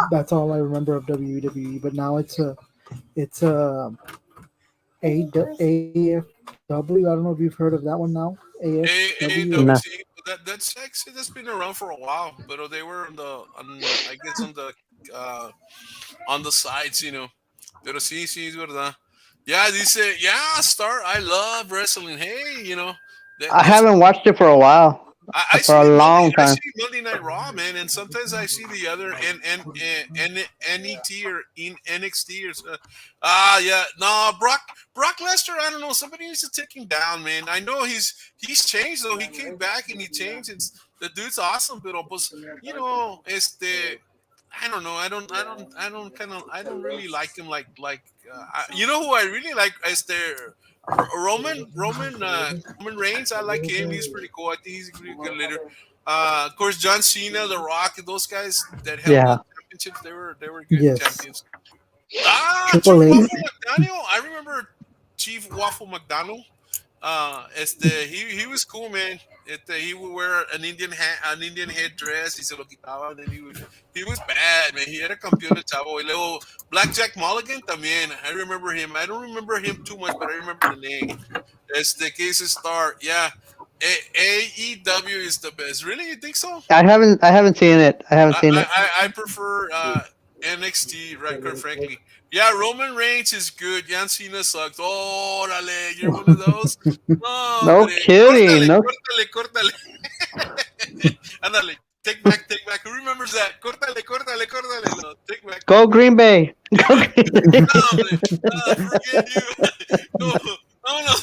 Speaker 3: that's all I remember of WWE. But now it's AFW. I don't know if you've heard of that one now.
Speaker 2: AFW. That's been around for a while, but they were on the sides, Pero sí, es verdad. Yeah, dice, Star, I love wrestling. Hey,
Speaker 1: I haven't watched it for a while. For a long time.
Speaker 2: I see Monday Night Raw, man, and sometimes I see the other NET or NXT or Brock Lesnar. I don't know. Somebody needs to take him down, man. I know he's changed though. He came back and he changed. The dude's awesome, but I don't know. I don't really like him. You know who I really like is Roman Reigns. I like him. He's pretty cool. I think he's a pretty good leader. Of course, John Cena, The Rock, those guys that held the
Speaker 1: Yeah.
Speaker 2: championships, they were good
Speaker 3: Yes.
Speaker 2: champions. Chief
Speaker 3: Triple H.
Speaker 2: Waffle McDaniel. I remember Chief Waffle McDaniel. He was cool, man. He would wear an Indian headdress. Y se lo quitaba, and then he was bad, man. He era campeón de chavo. Y luego Blackjack Mulligan también. I remember him. I don't remember him too much, but I remember the name. Case Star. Yeah. AEW is the best. Really, you think so?
Speaker 1: I haven't seen it. I haven't seen it.
Speaker 2: I prefer NXT, right? Quite frankly, yeah. Roman Reigns is good. John Cena sucks. Oh, dale, you're one of those. No,
Speaker 1: No
Speaker 2: hombre.
Speaker 1: kidding.
Speaker 2: Córtale,
Speaker 1: No.
Speaker 2: córtale, córtale. Ándale, take back, take back. Who remembers that? Córtale, córtale, córtale. No, take back.
Speaker 1: Go Green Bay. Go Green Bay.
Speaker 2: No, hombre. Forget you. No,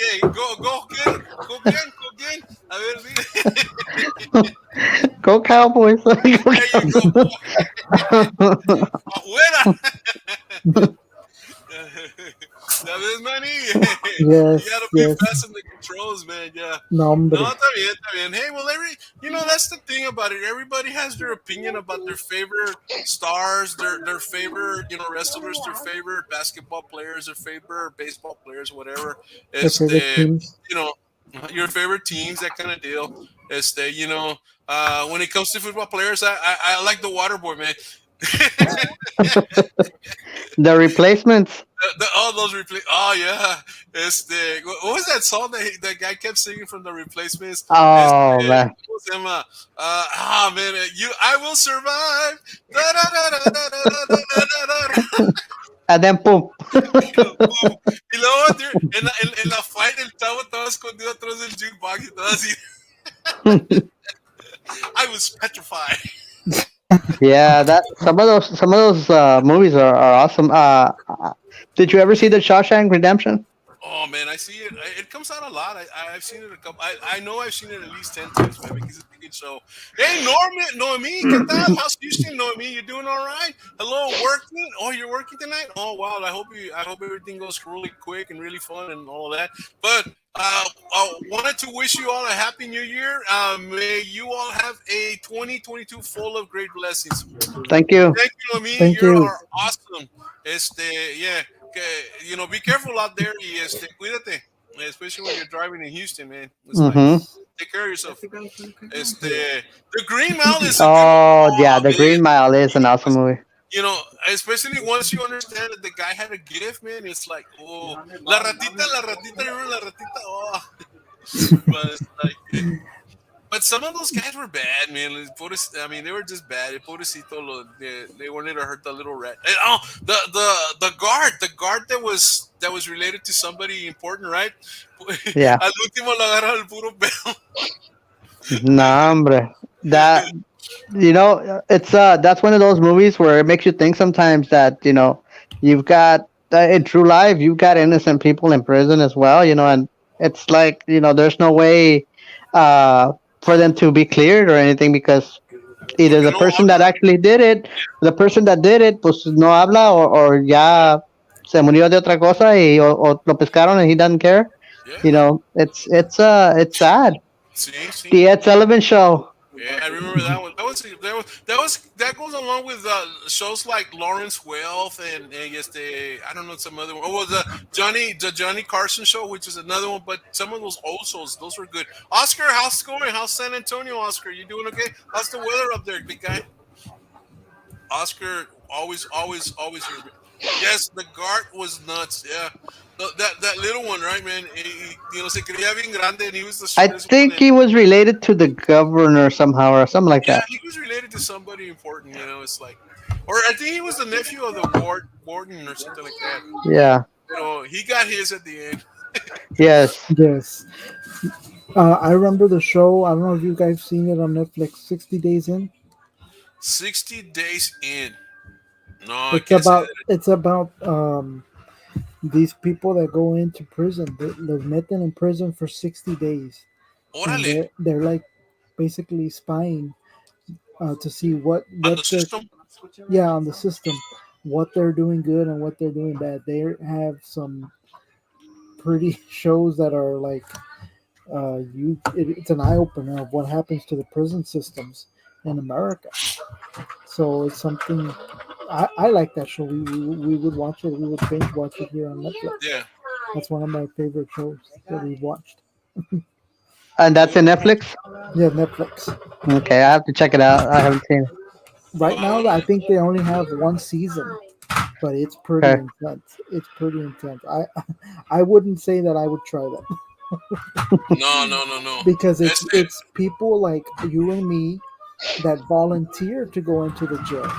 Speaker 2: Okay, go again, go again, go again. A ver, dile.
Speaker 1: Go Cowboys. Go
Speaker 2: There you go,
Speaker 1: Cowboys.
Speaker 2: boy. Afuera. ¿Sabes, Manny?
Speaker 3: Yes,
Speaker 2: You gotta be
Speaker 3: yes.
Speaker 2: fast in the controls, man. Yeah.
Speaker 3: No, hombre.
Speaker 2: No, está bien, está bien. Hey, well, that's the thing about it. Everybody has their opinion about their favorite stars, their favorite, wrestlers, their favorite basketball players, their favorite baseball players, whatever.
Speaker 3: Their favorite teams.
Speaker 2: Your favorite teams, that kind of deal. When it comes to football players, I like the water boy, man.
Speaker 1: The replacements.
Speaker 2: All those replace. Oh yeah, what was that song that guy kept singing from the Replacements?
Speaker 1: Oh man.
Speaker 2: What was them, man, I will survive. Da, da, da, da, da, da, da, da, da, da.
Speaker 1: And then boom.
Speaker 2: Y luego en la fight el chavo estaba escondido atrás del jukebox y estaba así. I was petrified.
Speaker 1: Yeah, that some of those movies are awesome. Did you ever see the Shawshank Redemption?
Speaker 2: Oh man, I see it. It comes out a lot. I've seen it a couple. I know I've seen it at least 10 times, man, because it's a good show. Hey, Noemi, ¿qué tal? How's Houston, Noemi? You doing all right? Hello, working? Oh, you're working tonight? Oh wow, I hope everything goes really quick and really fun and all of that. But I wanted to wish you all a happy new year. May you all have a 2022 full of great blessings.
Speaker 1: Thank you.
Speaker 2: Thank you, Noemi.
Speaker 3: Thank
Speaker 2: You
Speaker 3: you.
Speaker 2: are awesome. Yeah. Be careful out there y cuídate, especially when you're driving in Houston, man. It's like, take care of yourself. The Green Mile is a
Speaker 1: Oh
Speaker 2: good
Speaker 1: yeah, The
Speaker 2: man.
Speaker 1: Green Mile is an awesome movie.
Speaker 2: Especially once you understand that the guy had a gift, man. It's like, oh, la ratita, remember la ratita? Oh. But it's like, but some of those guys were bad, man. I mean, they were just bad. Pobrecito, they wanted to hurt the little rat. And, the guard that was related to somebody important, right?
Speaker 1: Yeah.
Speaker 2: Al último le agarra el puro pelo.
Speaker 1: Nah, hombre. That it's that's one of those movies where it makes you think sometimes that you've got in true life you've got innocent people in prison as well, and it's like there's no way for them to be cleared or anything because either the person that actually did it, the person that did it, pues no habla or ya se murió de otra cosa o lo pescaron and he doesn't care.
Speaker 2: Yeah.
Speaker 1: It's sad.
Speaker 2: See?
Speaker 1: The Ed Sullivan Show.
Speaker 2: Yeah, I remember that one. That goes along with shows like Lawrence Wealth and I don't know, some other one. Oh, the Johnny Carson Show, which is another one. But some of those old shows, those were good. Oscar, how's it going? How's San Antonio, Oscar? You doing okay? How's the weather up there, big guy? Oscar, always here. Yes, the guard was nuts. Yeah, that little one, right, man? Se creía bien grande, and he was the
Speaker 1: I
Speaker 2: shortest
Speaker 1: think
Speaker 2: one.
Speaker 1: he was related to the governor somehow or something like that.
Speaker 2: He was related to somebody important. It's like, or I think he was the nephew of the warden or something like that.
Speaker 1: Yeah.
Speaker 2: He got his at the end.
Speaker 1: Yes.
Speaker 3: Yes. I remember the show. I don't know if you guys seen it on Netflix. 60 Days In.
Speaker 2: 60 Days In. No,
Speaker 3: It's about these people that go into prison. They're meten in prison for 60 days.
Speaker 2: Órale.
Speaker 3: They're like basically spying to see what
Speaker 2: On the system?
Speaker 3: Yeah, on the system, what they're doing good and what they're doing bad. They have some pretty shows that are like it's an eye opener of what happens to the prison systems in America. So it's something I like that show. We would watch it. We would binge watch it here on Netflix.
Speaker 2: Yeah.
Speaker 3: That's one of my favorite shows that we've watched.
Speaker 1: And that's
Speaker 2: Cool.
Speaker 1: in Netflix.
Speaker 3: Yeah, Netflix.
Speaker 1: Okay, I have to check it out. I haven't seen it.
Speaker 3: Right now, I think they only have one season, but it's pretty
Speaker 1: Okay.
Speaker 3: intense. It's pretty intense. I wouldn't say that I would try that
Speaker 2: No, no, no, no.
Speaker 3: because
Speaker 2: Este,
Speaker 3: it's people like you and me that volunteer to go into the jail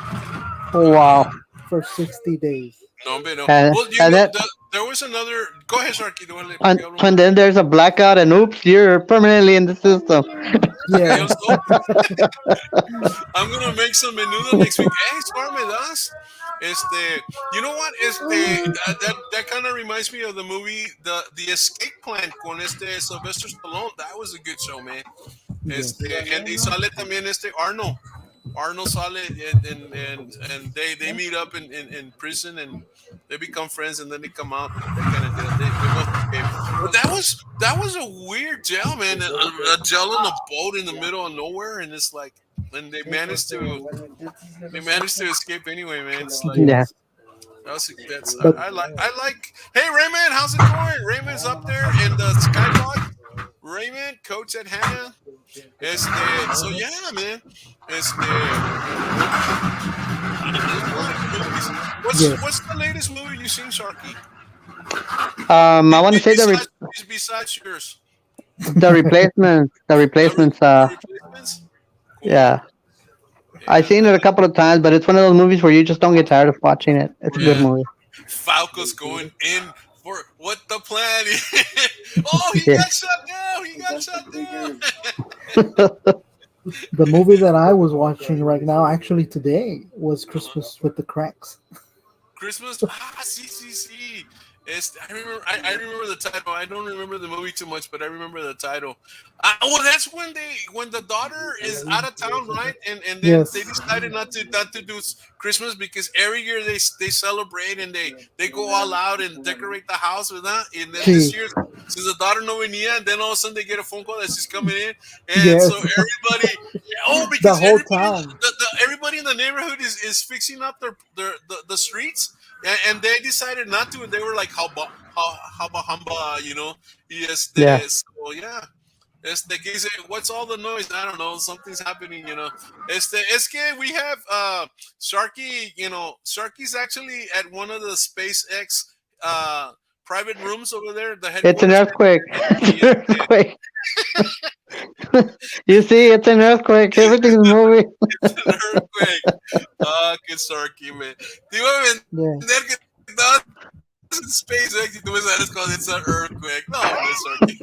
Speaker 1: Oh, wow.
Speaker 3: for 60 days.
Speaker 2: no, hombre, no.
Speaker 1: And,
Speaker 2: Well,
Speaker 1: and then
Speaker 2: there was another. Go ahead, Sharky.
Speaker 1: and then there's a blackout, and oops, you're permanently in the system.
Speaker 3: Yeah,
Speaker 2: I'm gonna make some menudo next week. Hey, sorry me das. You know what? That kind of reminds me of the movie The Escape Plan con Sylvester Stallone. That was a good show, man.
Speaker 3: yes.
Speaker 2: And they sale también Arnold. Arnold sale and they meet up in prison and they become friends and then they come out and that kind of deal. They both escape. But that was a weird jail, man. A jail on a boat in the middle of nowhere, and it's like, and they managed to escape anyway, man. It's like
Speaker 1: Yeah.
Speaker 2: I like. Hey Raymond, how's it going? Raymond's up there in the Skybox. Raymond, coach at Hannah. So yeah, man.
Speaker 3: Yes.
Speaker 2: What's the latest movie you've seen, Sharky?
Speaker 1: I want to say
Speaker 2: Besides yours.
Speaker 1: the replacements. The replacements.
Speaker 2: The replacements? Cool.
Speaker 1: Yeah. I've seen it a couple of times, but it's one of those movies where you just don't get tired of watching it. It's a good movie.
Speaker 2: Falco's going in for what the plan is. Oh, he
Speaker 1: Yeah.
Speaker 2: got shut down. He got shut down.
Speaker 3: The movie that I was watching right now, actually today, was Christmas with the Cranks.
Speaker 2: Christmas. See. I remember the title. I don't remember the movie too much, but I remember the title. That's when the daughter is out of town, right? And then
Speaker 3: Yes.
Speaker 2: they decided not to do Christmas because every year they celebrate and they go all out and decorate the house with that. And then this year, since the daughter no venía, and then all of a sudden they get a phone call that she's coming in, and
Speaker 3: Yes.
Speaker 2: so everybody, because
Speaker 3: The whole
Speaker 2: everybody,
Speaker 3: town.
Speaker 2: everybody in the neighborhood is fixing up the streets. And they decided not to, and they were like, hamba, you know? Yes,
Speaker 1: Yeah.
Speaker 2: so yeah. Que dice, what's all the noise? I don't know. Something's happening, you know. Es que we have Sharky, you know, Sharky's actually at one of the SpaceX private rooms over there.
Speaker 1: It's an earthquake. It's an earthquake. You see, it's an earthquake. Everything's moving.
Speaker 2: It's an earthquake. Que Sharky, man. Te iba a vender que estabas en SpaceX y tú me sales cuando it's an earthquake. No, Sharky.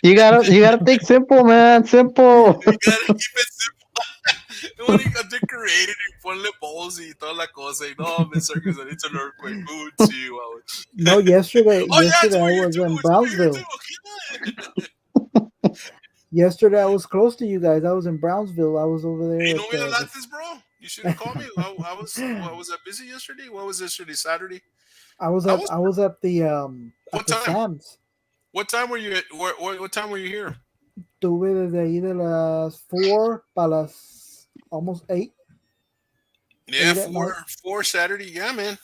Speaker 1: You gotta think simple, man. Simple.
Speaker 2: You gotta keep it simple. When you decorate it y ponle balls y toda la cosa. Y no, Sharky said it's an earthquake. Ooh, chihuahua.
Speaker 3: No, yesterday
Speaker 2: Oh, yeah,
Speaker 3: yesterday I
Speaker 2: it's
Speaker 3: was
Speaker 2: where
Speaker 3: in
Speaker 2: you're too.
Speaker 3: Brownsville. Yesterday I was close to you guys. I was in Brownsville. I was over there.
Speaker 2: Hey,
Speaker 3: at
Speaker 2: no me
Speaker 3: the-
Speaker 2: hablaste, bro. You should have called me. I was busy yesterday. What was yesterday? Saturday.
Speaker 3: I was at the
Speaker 2: What
Speaker 3: at the
Speaker 2: time?
Speaker 3: Sam's.
Speaker 2: What time were you at? What time were you here?
Speaker 3: Tuve desde ahí de las 4 para las almost 8.
Speaker 2: Yeah,
Speaker 3: Eight at night.
Speaker 2: four Saturday. Yeah, man.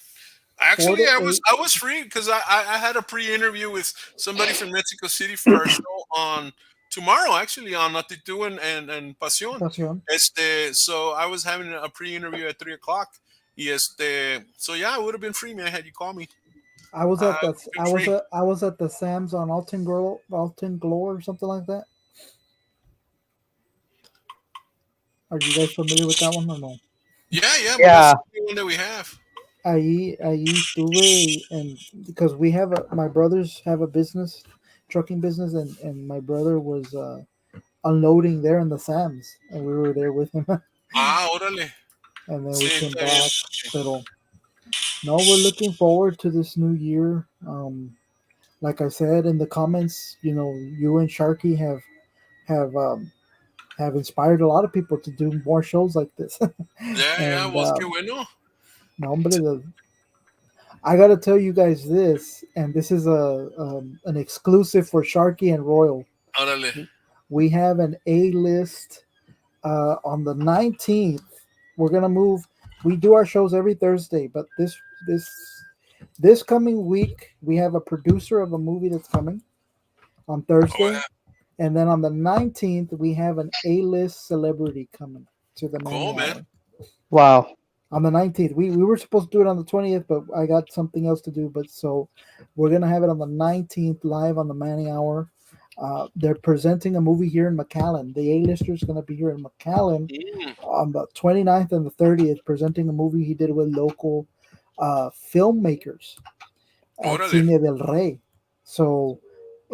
Speaker 2: Actually, I was free because I had a pre-interview with somebody from Mexico City for our show on tomorrow. Actually, on Actitud and Pasión.
Speaker 3: Pasión.
Speaker 2: So I was having a pre-interview at 3:00. So yeah, I would have been free, man, had you called me.
Speaker 3: I was at
Speaker 2: I've
Speaker 3: the
Speaker 2: been free.
Speaker 3: I was at the Sam's on Alton Glow or something like that. Are you guys familiar with that one or no?
Speaker 2: Yeah. But
Speaker 1: Yeah.
Speaker 2: that's the one that we have.
Speaker 3: Ahí estuve, and because my brothers have a business, trucking business, and my brother was unloading there in the Sam's, and we were there with him,
Speaker 2: Órale.
Speaker 3: and then
Speaker 2: Sí,
Speaker 3: we came
Speaker 2: está bien.
Speaker 3: back. Pero no, we're looking forward to this new year. Like I said in the comments, you know, you and Sharky have inspired a lot of people to do more shows like this.
Speaker 2: Yeah,
Speaker 3: And,
Speaker 2: well, qué bueno.
Speaker 3: No, hombre, I gotta tell you guys this, and this is a an exclusive for Sharky and Royal.
Speaker 2: Órale.
Speaker 3: We have an A list on the 19th. We're gonna move. We do our shows every Thursday, but this coming week we have a producer of a movie that's coming on
Speaker 2: Oh,
Speaker 3: Thursday,
Speaker 2: yeah.
Speaker 3: and then on the 19th we have an A list celebrity coming to the
Speaker 2: Cool,
Speaker 3: Manny
Speaker 2: man.
Speaker 3: Hour.
Speaker 1: Wow.
Speaker 3: On the 19th. We were supposed to do it on the 20th, but I got something else to do. But so we're going to have it on the 19th live on the Manny Hour. They're presenting a movie here in McAllen. The A-lister is going to be here in McAllen
Speaker 2: Mm,
Speaker 3: on the 29th and the 30th, presenting a movie he did with local filmmakers at
Speaker 2: órale.
Speaker 3: Cine del Rey. So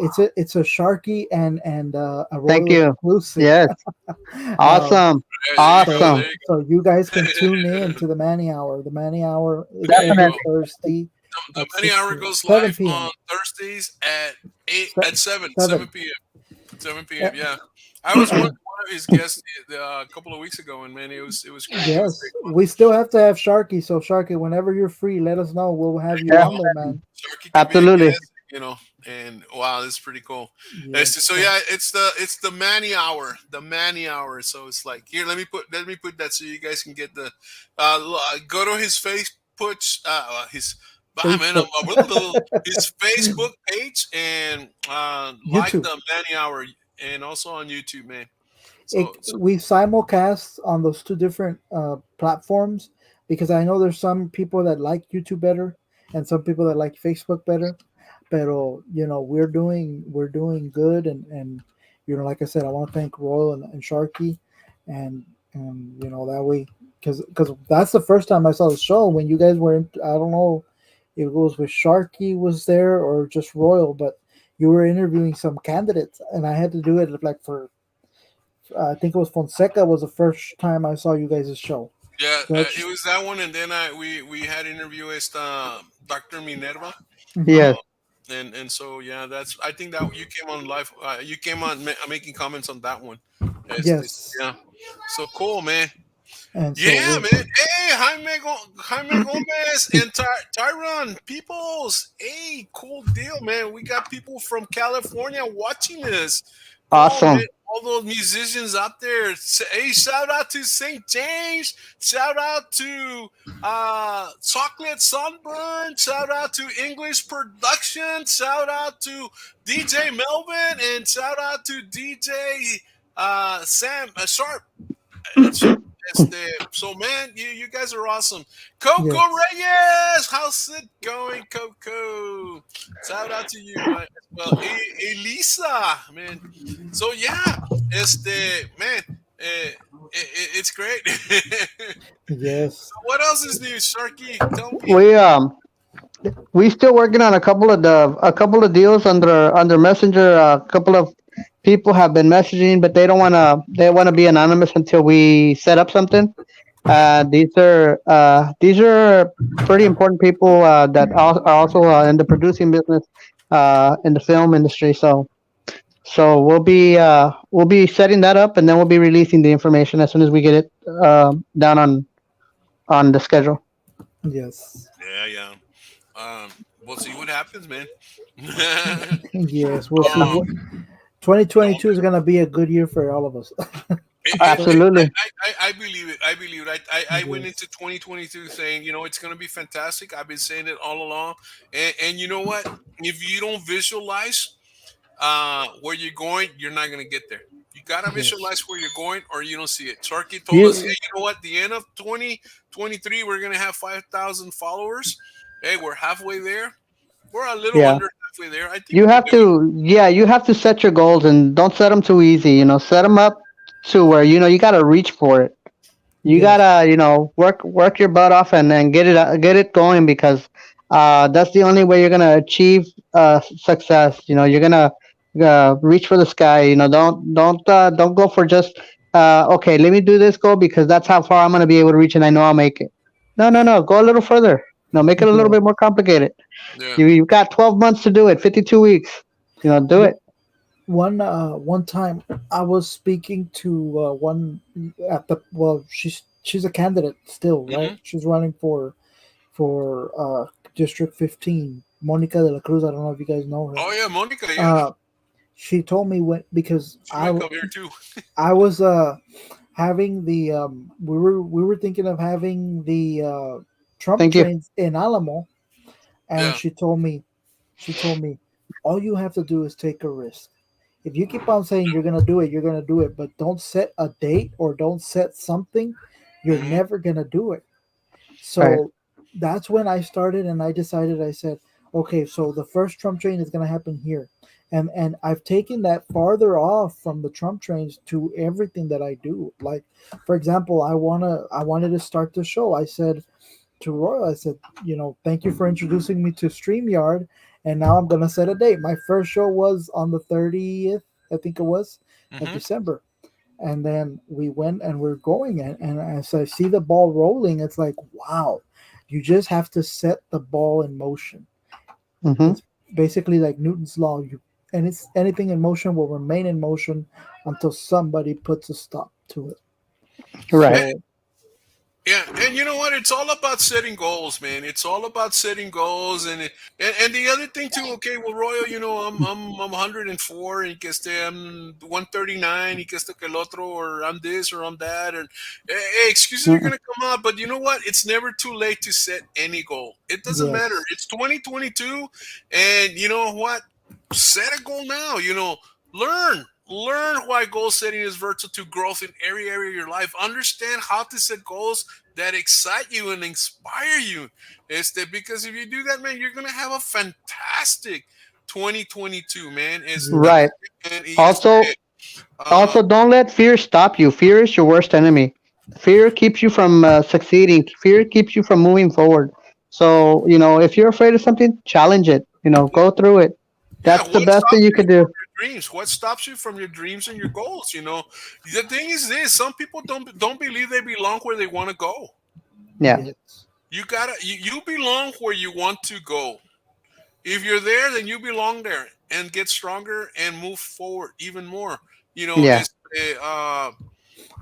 Speaker 3: it's a Sharky and a
Speaker 1: Thank
Speaker 3: Royal
Speaker 1: you.
Speaker 3: exclusive.
Speaker 1: Yes.
Speaker 3: um,
Speaker 1: Awesome.
Speaker 2: There you go.
Speaker 3: so
Speaker 1: Awesome.
Speaker 2: There you
Speaker 3: so you guys can
Speaker 2: go.
Speaker 3: tune in to the Manny Hour. The Manny Hour is
Speaker 2: There you
Speaker 3: every
Speaker 2: go.
Speaker 1: Definitely.
Speaker 3: Thursday
Speaker 2: The
Speaker 3: at
Speaker 2: Money
Speaker 3: 6
Speaker 2: Hour
Speaker 3: p.m.
Speaker 2: goes
Speaker 3: 7
Speaker 2: live
Speaker 3: p.m.
Speaker 2: on Thursdays at
Speaker 3: Se-
Speaker 2: 7
Speaker 3: 7.
Speaker 2: p.m. 7
Speaker 3: Yeah.
Speaker 2: p.m. Yeah, I was one of his guests a couple of weeks ago, and man, it was great. It was
Speaker 3: Yes,
Speaker 2: great fun.
Speaker 3: we still have to have Sharky. So Sharky, whenever you're free, let us know. We'll have you
Speaker 1: Yeah.
Speaker 3: on there, man.
Speaker 2: Sharky can be a
Speaker 1: Absolutely.
Speaker 2: guest, and wow, this is pretty cool.
Speaker 3: Yes.
Speaker 2: So yeah, it's the Manny Hour, the Manny Hour. So it's like here, let me put that so you guys can get the go to his his man,
Speaker 3: Facebook,
Speaker 2: his Facebook page and like
Speaker 3: YouTube.
Speaker 2: the Manny Hour and also on YouTube, man. So
Speaker 3: We simulcast on those two different platforms because I know there's some people that like YouTube better and some people that like Facebook better. Pero we're doing good and like I said, I want to thank Royal and Sharky and that way because that's the first time I saw the show when you guys were I don't know if it was with Sharky was there or just Royal, but you were interviewing some candidates and I had to do it like for I think it was Fonseca was the first time I saw you guys' show.
Speaker 2: yeah,
Speaker 3: So
Speaker 2: it was that one, and then we had interview with Dr. Minerva.
Speaker 3: Mhm.
Speaker 1: Yes.
Speaker 2: Uh, and so yeah, that's I think that you came on live. You came on making comments on that one.
Speaker 3: Yes,
Speaker 2: Yeah. So cool, man.
Speaker 3: and so
Speaker 2: Yeah, man. Hey, Jaime Gomez and Tyron Peoples. Hey, cool deal, man. We got people from California watching this. Cool, man.
Speaker 1: Awesome.
Speaker 2: All those musicians out there. Hey, shout out to St. James. Shout out to Chocolate Sunburn. Shout out to English Production. Shout out to DJ Melvin. And shout out to DJ Sam Sharp. So man, you guys are awesome. Coco
Speaker 3: yes,
Speaker 2: Reyes, how's it going, Coco? Shout out to you as well. Elisa, man. So yeah, man, it's great.
Speaker 3: yes,
Speaker 2: What else is new, Sharky? Tell me.
Speaker 1: We still working on a couple of deals under Messenger. A couple of people have been messaging, but they want to be anonymous until we set up something. These are pretty important people that are also in the producing business, in the film industry. So we'll be setting that up, and then we'll be releasing the information as soon as we get it down on the schedule.
Speaker 3: yes,
Speaker 2: Yeah. We'll see what happens, man.
Speaker 3: yes. We'll see.
Speaker 2: um,
Speaker 3: 2022 is gonna be a good year for all of us.
Speaker 1: Absolutely.
Speaker 2: I believe it. I believe it. I went
Speaker 3: Yes,
Speaker 2: into 2022 saying, it's going to be fantastic. I've been saying it all along. And you know what? If you don't visualize where you're going, you're not going to get there. You got to
Speaker 3: yes.
Speaker 2: visualize where you're going or you don't see it. Sharky told us, hey,
Speaker 3: You,
Speaker 2: you know what? The end of 2023, we're going to have 5,000 followers. Hey, we're halfway there. We're a little
Speaker 1: Yeah.
Speaker 2: under halfway there. I think
Speaker 1: You
Speaker 2: we can
Speaker 1: have
Speaker 2: do it.
Speaker 1: to, yeah, you have to set your goals and don't set them too easy. Set them up to where you got to reach for it. You
Speaker 3: yes,
Speaker 1: gotta work your butt off and then get it going because that's the only way you're gonna achieve success. You're gonna reach for the sky. Don't go for just okay. Let me do this goal because that's how far I'm gonna be able to reach and I know I'll make it. No. Go a little further. Make it a little
Speaker 3: yes.
Speaker 1: bit more complicated.
Speaker 2: Yeah.
Speaker 1: You've got 12 months to do it. 52 weeks. Do it.
Speaker 3: One time I was speaking to one at the she's a candidate still, right?
Speaker 2: Hmm.
Speaker 3: She's running for District 15, Monica de la Cruz. I don't know if you guys know her.
Speaker 2: Oh yeah, Monica. Yeah,
Speaker 3: Uh, she told me when because
Speaker 2: she might come here too.
Speaker 3: I was having the we were thinking of having the Trump
Speaker 1: Thank you.
Speaker 3: trains in Alamo, and
Speaker 2: Yeah.
Speaker 3: she told me all you have to do is take a risk. If you keep on saying you're gonna do it, you're gonna do it, but don't set a date or don't set something, you're
Speaker 2: Hmm.
Speaker 3: never gonna do it.
Speaker 1: Right.
Speaker 3: So that's when I started, and I decided. I said, okay, so the first Trump train is gonna happen here, and I've taken that farther off from the Trump trains to everything that I do. Like, for example, I wanted to start the show. I said to Royal, I said, thank you for introducing me to StreamYard, and now I'm gonna set a date. My first show was on the 30th, I think it was, of
Speaker 2: Hmm.
Speaker 3: December, and then we went and we're going, and as I see the ball rolling, it's like, wow, you just have to set the ball in motion.
Speaker 1: Hmm.
Speaker 3: It's basically like Newton's law. And it's anything in motion will remain in motion until somebody puts a stop to it.
Speaker 1: Right.
Speaker 3: So
Speaker 2: Yeah, and you know what? It's all about setting goals, man. It's all about setting goals, and the other thing too. Okay, well, Royal, I'm 104, and que este, I'm 139, y que esto que el otro, or I'm this or I'm that, and excuses are
Speaker 1: Mm-mm.
Speaker 2: gonna come up. But you know what? It's never too late to set any goal. It doesn't matter.
Speaker 3: yes,
Speaker 2: It's 2022, and you know what? Set a goal now. Learn why goal setting is vital to growth in every area of your life. Understand how to set goals that excite you and inspire you. Because if you do that, man, you're gonna have a fantastic 2022, man.
Speaker 1: Right.
Speaker 2: And
Speaker 1: Also,
Speaker 2: uh,
Speaker 1: also, don't let fear stop you. Fear is your worst enemy. Fear keeps you from succeeding. Fear keeps you from moving forward. So, if you're afraid of something, challenge it. Go through it.
Speaker 2: yeah,
Speaker 1: That's the
Speaker 2: what
Speaker 1: best thing
Speaker 2: stops
Speaker 1: you
Speaker 2: you
Speaker 1: could
Speaker 2: from
Speaker 1: do.
Speaker 2: your dreams? What stops you from your dreams and your goals? The thing is this: some people don't believe they belong where they want to go.
Speaker 1: Yeah.
Speaker 3: yes,
Speaker 2: You belong where you want to go. If you're there, then you belong there, and get stronger and move forward even more.
Speaker 1: Yeah.
Speaker 2: It's uh,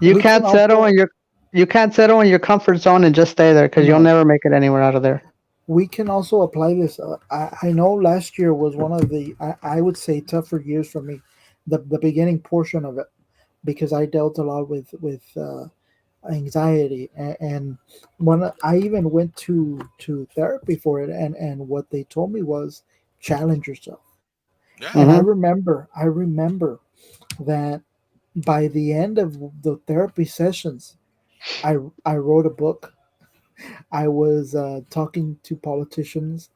Speaker 1: You
Speaker 3: we can
Speaker 1: can't settle
Speaker 3: also
Speaker 1: in your comfort zone and just stay there because you'll
Speaker 3: no,
Speaker 1: never make it anywhere out of there.
Speaker 3: we can also apply this. I know last year was one of the I would say tougher years for me, the beginning portion of it, because I dealt a lot with anxiety, and when I even went to therapy for it, and what they told me was challenge yourself. And
Speaker 2: yeah,
Speaker 1: Hmm.
Speaker 3: I remember that by the end of the therapy sessions, I wrote a book. I was talking to politicians.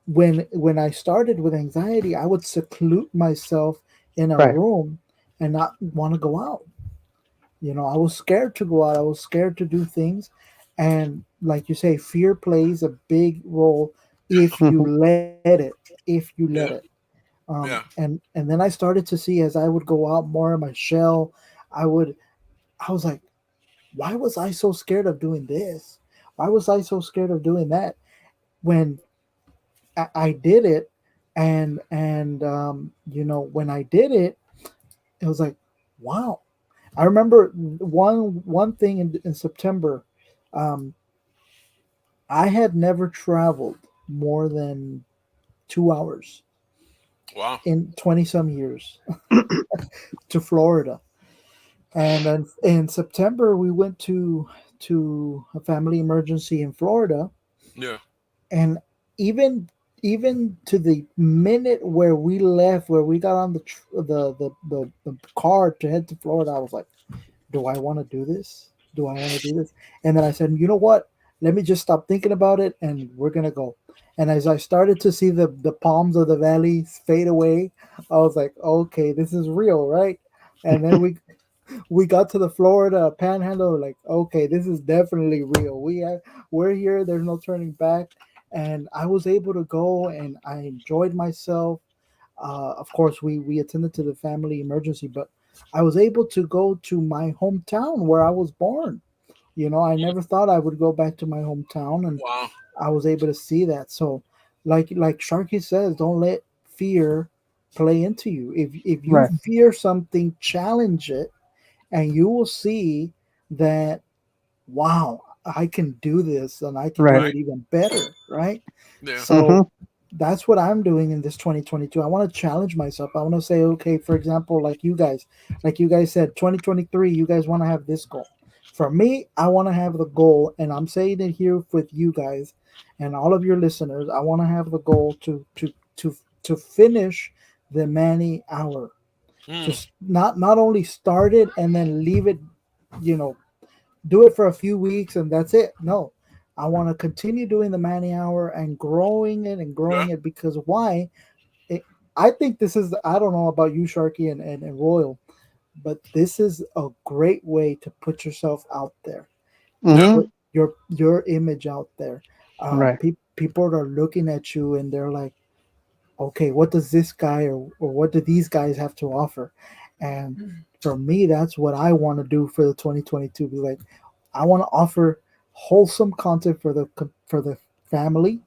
Speaker 3: When I started with anxiety, I would seclude myself in a
Speaker 1: Right.
Speaker 3: room and not want to go out. I was scared to go out. I was scared to do things, and like you say, fear plays a big role if you
Speaker 1: Hmm.
Speaker 3: let it. If you let it.
Speaker 2: yeah, yeah.
Speaker 3: And then I started to see as I would go out more in my shell, I would I was like, why was I so scared of doing this? Why was I so scared of doing that? When I did it, and when I did it, it was like, wow. I remember one thing in September. Um, I had never traveled more than 2 hours
Speaker 2: Wow.
Speaker 3: in 20 some years to Florida. And then in September, we went to a family emergency in Florida,
Speaker 2: Yeah.
Speaker 3: and even even to the minute where we left, where we got on the car to head to Florida, I was like, do I want to do this? Do I want to do this? And then I said, you know what? Let me just stop thinking about it, and we're gonna go. And as I started to see the palms of the valley fade away, I was like, okay, this is real, right? And then we got to the Florida Panhandle. Like, okay, this is definitely real. We're here. There's no turning back. And I was able to go, and I enjoyed myself. Of course, we attended to the family emergency, but I was able to go to my hometown where I was born. I never thought I would go back to my hometown, and
Speaker 2: Wow.
Speaker 3: I was able to see that. So, like Sharky says, don't let fear play into you. If you
Speaker 1: Right.
Speaker 3: fear something, challenge it, and you will see that, wow, I can do this and I can do
Speaker 1: Right.
Speaker 2: Right.
Speaker 3: it even better, right?
Speaker 2: Yeah.
Speaker 3: So
Speaker 1: Mm-hmm.
Speaker 3: that's what I'm doing in this 2022. I want to challenge myself. I want to say, okay, for example, like you guys said, 2023, you guys want to have this goal. For me, I want to have the goal, and I'm saying it here with you guys and all of your listeners. I want to have the goal to finish the Manny hour.
Speaker 2: Mm.
Speaker 3: Just not only start it and then leave it, you know, do it for a few weeks and that's it. No, I want to continue doing the Manny Hour and growing
Speaker 2: Yeah.
Speaker 3: it because why? It, I think this is, I don't know about you, Sharky and Royal, but this is a great way to put yourself out there, to
Speaker 2: Yeah.
Speaker 1: Mm-hmm.
Speaker 3: put your image out there.
Speaker 1: Right.
Speaker 3: People are looking at you and they're like, okay, what does this guy or what do these guys have to offer? And for me, that's what I want to do for the 2022. Be like, I want to offer wholesome content for the family,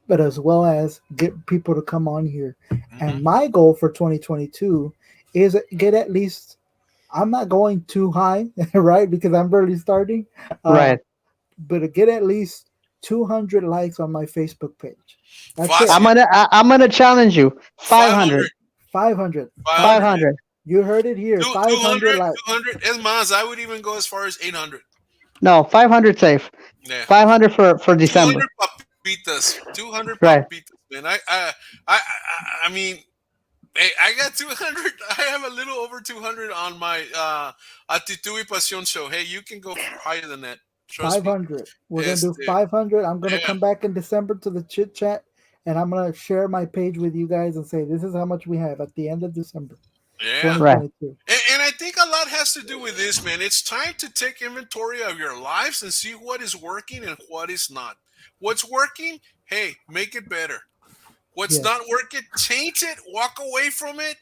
Speaker 3: but as well as get people to come on here.
Speaker 2: Mm-hmm.
Speaker 3: And my goal for 2022 is get at least. I'm not going too high, right? Because I'm barely starting. Uh,
Speaker 1: Right.
Speaker 3: but to get at least 200 likes on my Facebook page. That's it.
Speaker 2: Fácil.
Speaker 1: I'm gonna challenge you. 500.
Speaker 2: 500.
Speaker 3: 500.
Speaker 2: 500.
Speaker 3: 500.
Speaker 1: 500.
Speaker 3: You heard it here. 500
Speaker 2: 200.
Speaker 3: likes.
Speaker 2: 200. Es más, I would even go as far as 800.
Speaker 1: No, 500 safe.
Speaker 2: Yeah.
Speaker 1: 500 for
Speaker 2: 200
Speaker 1: December.
Speaker 2: papitas. 200
Speaker 1: Right.
Speaker 2: papitas, man. I mean, hey, I got 200. I have a little over 200 on my Actitud y Pasión show. Hey, you can go higher than that. Trust me.
Speaker 3: 500. We're going to do
Speaker 2: Este,
Speaker 3: 500. I'm going to
Speaker 2: yeah,
Speaker 3: come back in December to the chit chat and I'm going to share my page with you guys and say this is how much we have at the end of December
Speaker 2: yeah.
Speaker 1: Right.
Speaker 3: 2022.
Speaker 2: And I think a lot has to do with this, man. It's time to take inventory of your lives and see what is working and what is not. What's working, hey, make it better. What's
Speaker 3: Yes.
Speaker 2: not working, change it, walk away from it.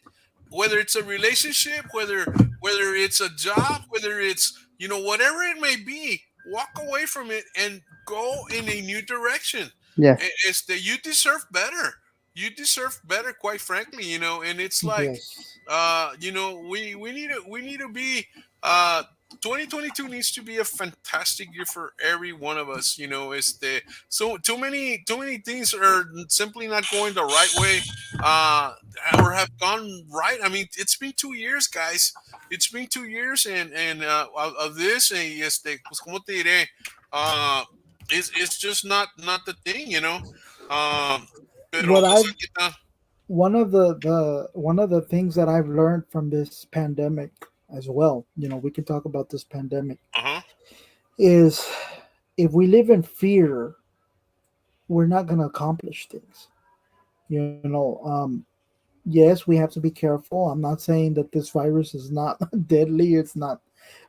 Speaker 2: Whether it's a relationship, whether it's a job, whether it's whatever it may be, walk away from it and go in a new direction.
Speaker 1: Yes.
Speaker 2: It's that you deserve better. You deserve better, quite frankly. And it's like,
Speaker 3: Yes.
Speaker 2: we need to be. 2022 needs to be a fantastic year for every one of us. So too many things are simply not going the right way, or have gone right. I mean, it's been 2 years, guys. It's been 2 years, and of this, and pues, como te diré, it's just not the thing. Pero
Speaker 3: What
Speaker 2: pues
Speaker 3: I've
Speaker 2: aquí está.
Speaker 3: one of the things that I've learned from this pandemic as well, we can talk about this pandemic,
Speaker 2: Uh-huh.
Speaker 3: is if we live in fear, we're not going to accomplish things. Yes, we have to be careful. I'm not saying that this virus is not deadly. It's not,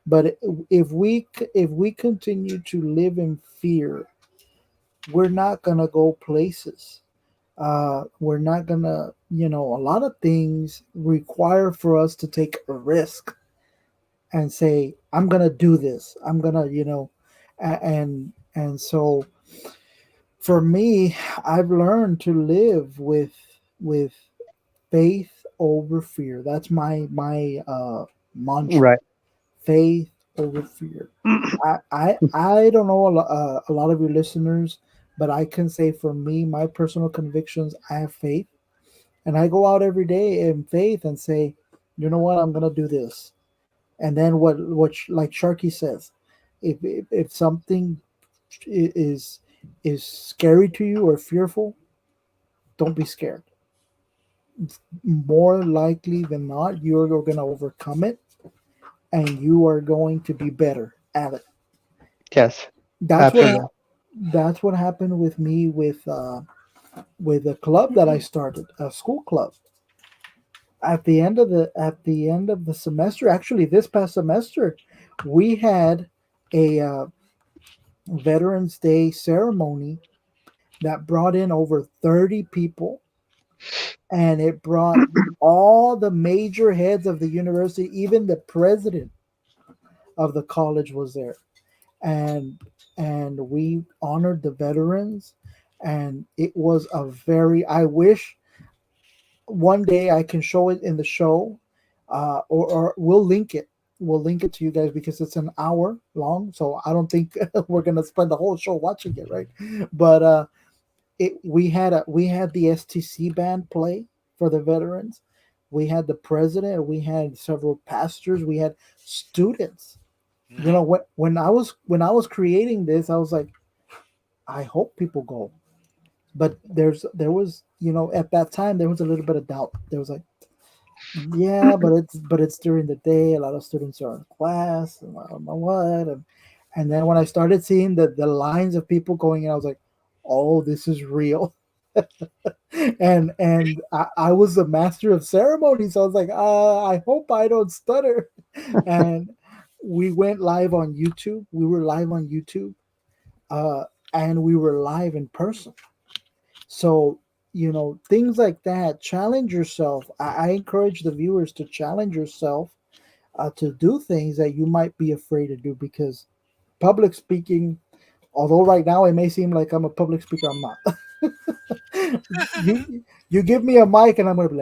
Speaker 3: but if we continue to live in fear, we're not going to go places. We're not going to, a lot of things require for us to take a risk and say, I'm going to do this. I'm going to, and so for me, I've learned to live with faith over fear. That's my mantra.
Speaker 1: Right.
Speaker 3: Faith over fear. I don't know a lot of your listeners, but I can say for me, my personal convictions, I have faith, and I go out every day in faith and say, you know what, I'm gonna do this. And then like Sharky says, if something is is scary to you or fearful, don't be scared. More likely than not, you're going to overcome it and you are going to be better at it.
Speaker 1: Yes.
Speaker 3: That's what
Speaker 1: Absolutely.
Speaker 3: ha- that's what happened with me with a club that I started, a school club. At the end of the semester, actually this past semester, we had a Veterans Day ceremony that brought in over 30 people, and it brought all the major heads of the university, even the president of the college was there, and we honored the veterans, and it was a very. I wish one day I can show it in the show, or we'll link it. we'll link it to you guys because it's an hour long. So I don't think we're gonna spend the whole show watching it, right? But we had the STC band play for the veterans. We had the president. We had several pastors. We had students. You
Speaker 2: Mhm.
Speaker 3: know, when I was creating this, I was like, I hope people go. But there was, you know, at that time there was a little bit of doubt. There was like, yeah, but it's during the day. A lot of students are in class, and I don't know what. And then when I started seeing the lines of people going in, I was like, oh, this is real. And I was the master of ceremonies. So I was like, I hope I don't stutter. And we went live on YouTube. We were live on YouTube, uh, and we were live in person. So, you know, things like that, challenge yourself. I encourage the viewers to challenge yourself, to do things that you might be afraid to do, because public speaking, although right now it may seem like I'm a public speaker, I'm not. You give me a mic and I'm gonna be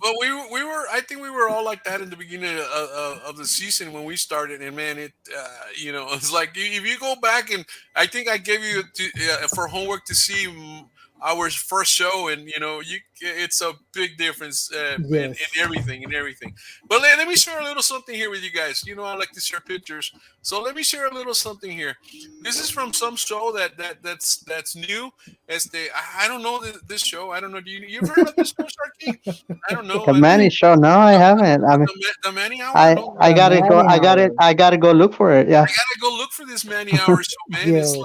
Speaker 2: Well, we were I think we were all like that in the beginning of the season when we started, and man, it it's like if you go back and I think I gave you for homework to see our first show, and it's a big difference
Speaker 3: yes,
Speaker 2: in everything. But let me share a little something here with you guys. I like to share pictures, so let me share a little something here. This is from some show that's new. I don't know this show. I don't know. You've heard of this show, Sharky? I don't know.
Speaker 1: The Manny Show. No, I haven't. I mean,
Speaker 2: The Manny Hour? No, man.
Speaker 1: I
Speaker 3: the
Speaker 1: gotta go.
Speaker 3: Manny Hour.
Speaker 1: I gotta go look for it.
Speaker 2: I
Speaker 1: Yeah.
Speaker 2: gotta go look for this Manny Hour show, man. It's
Speaker 3: Yes,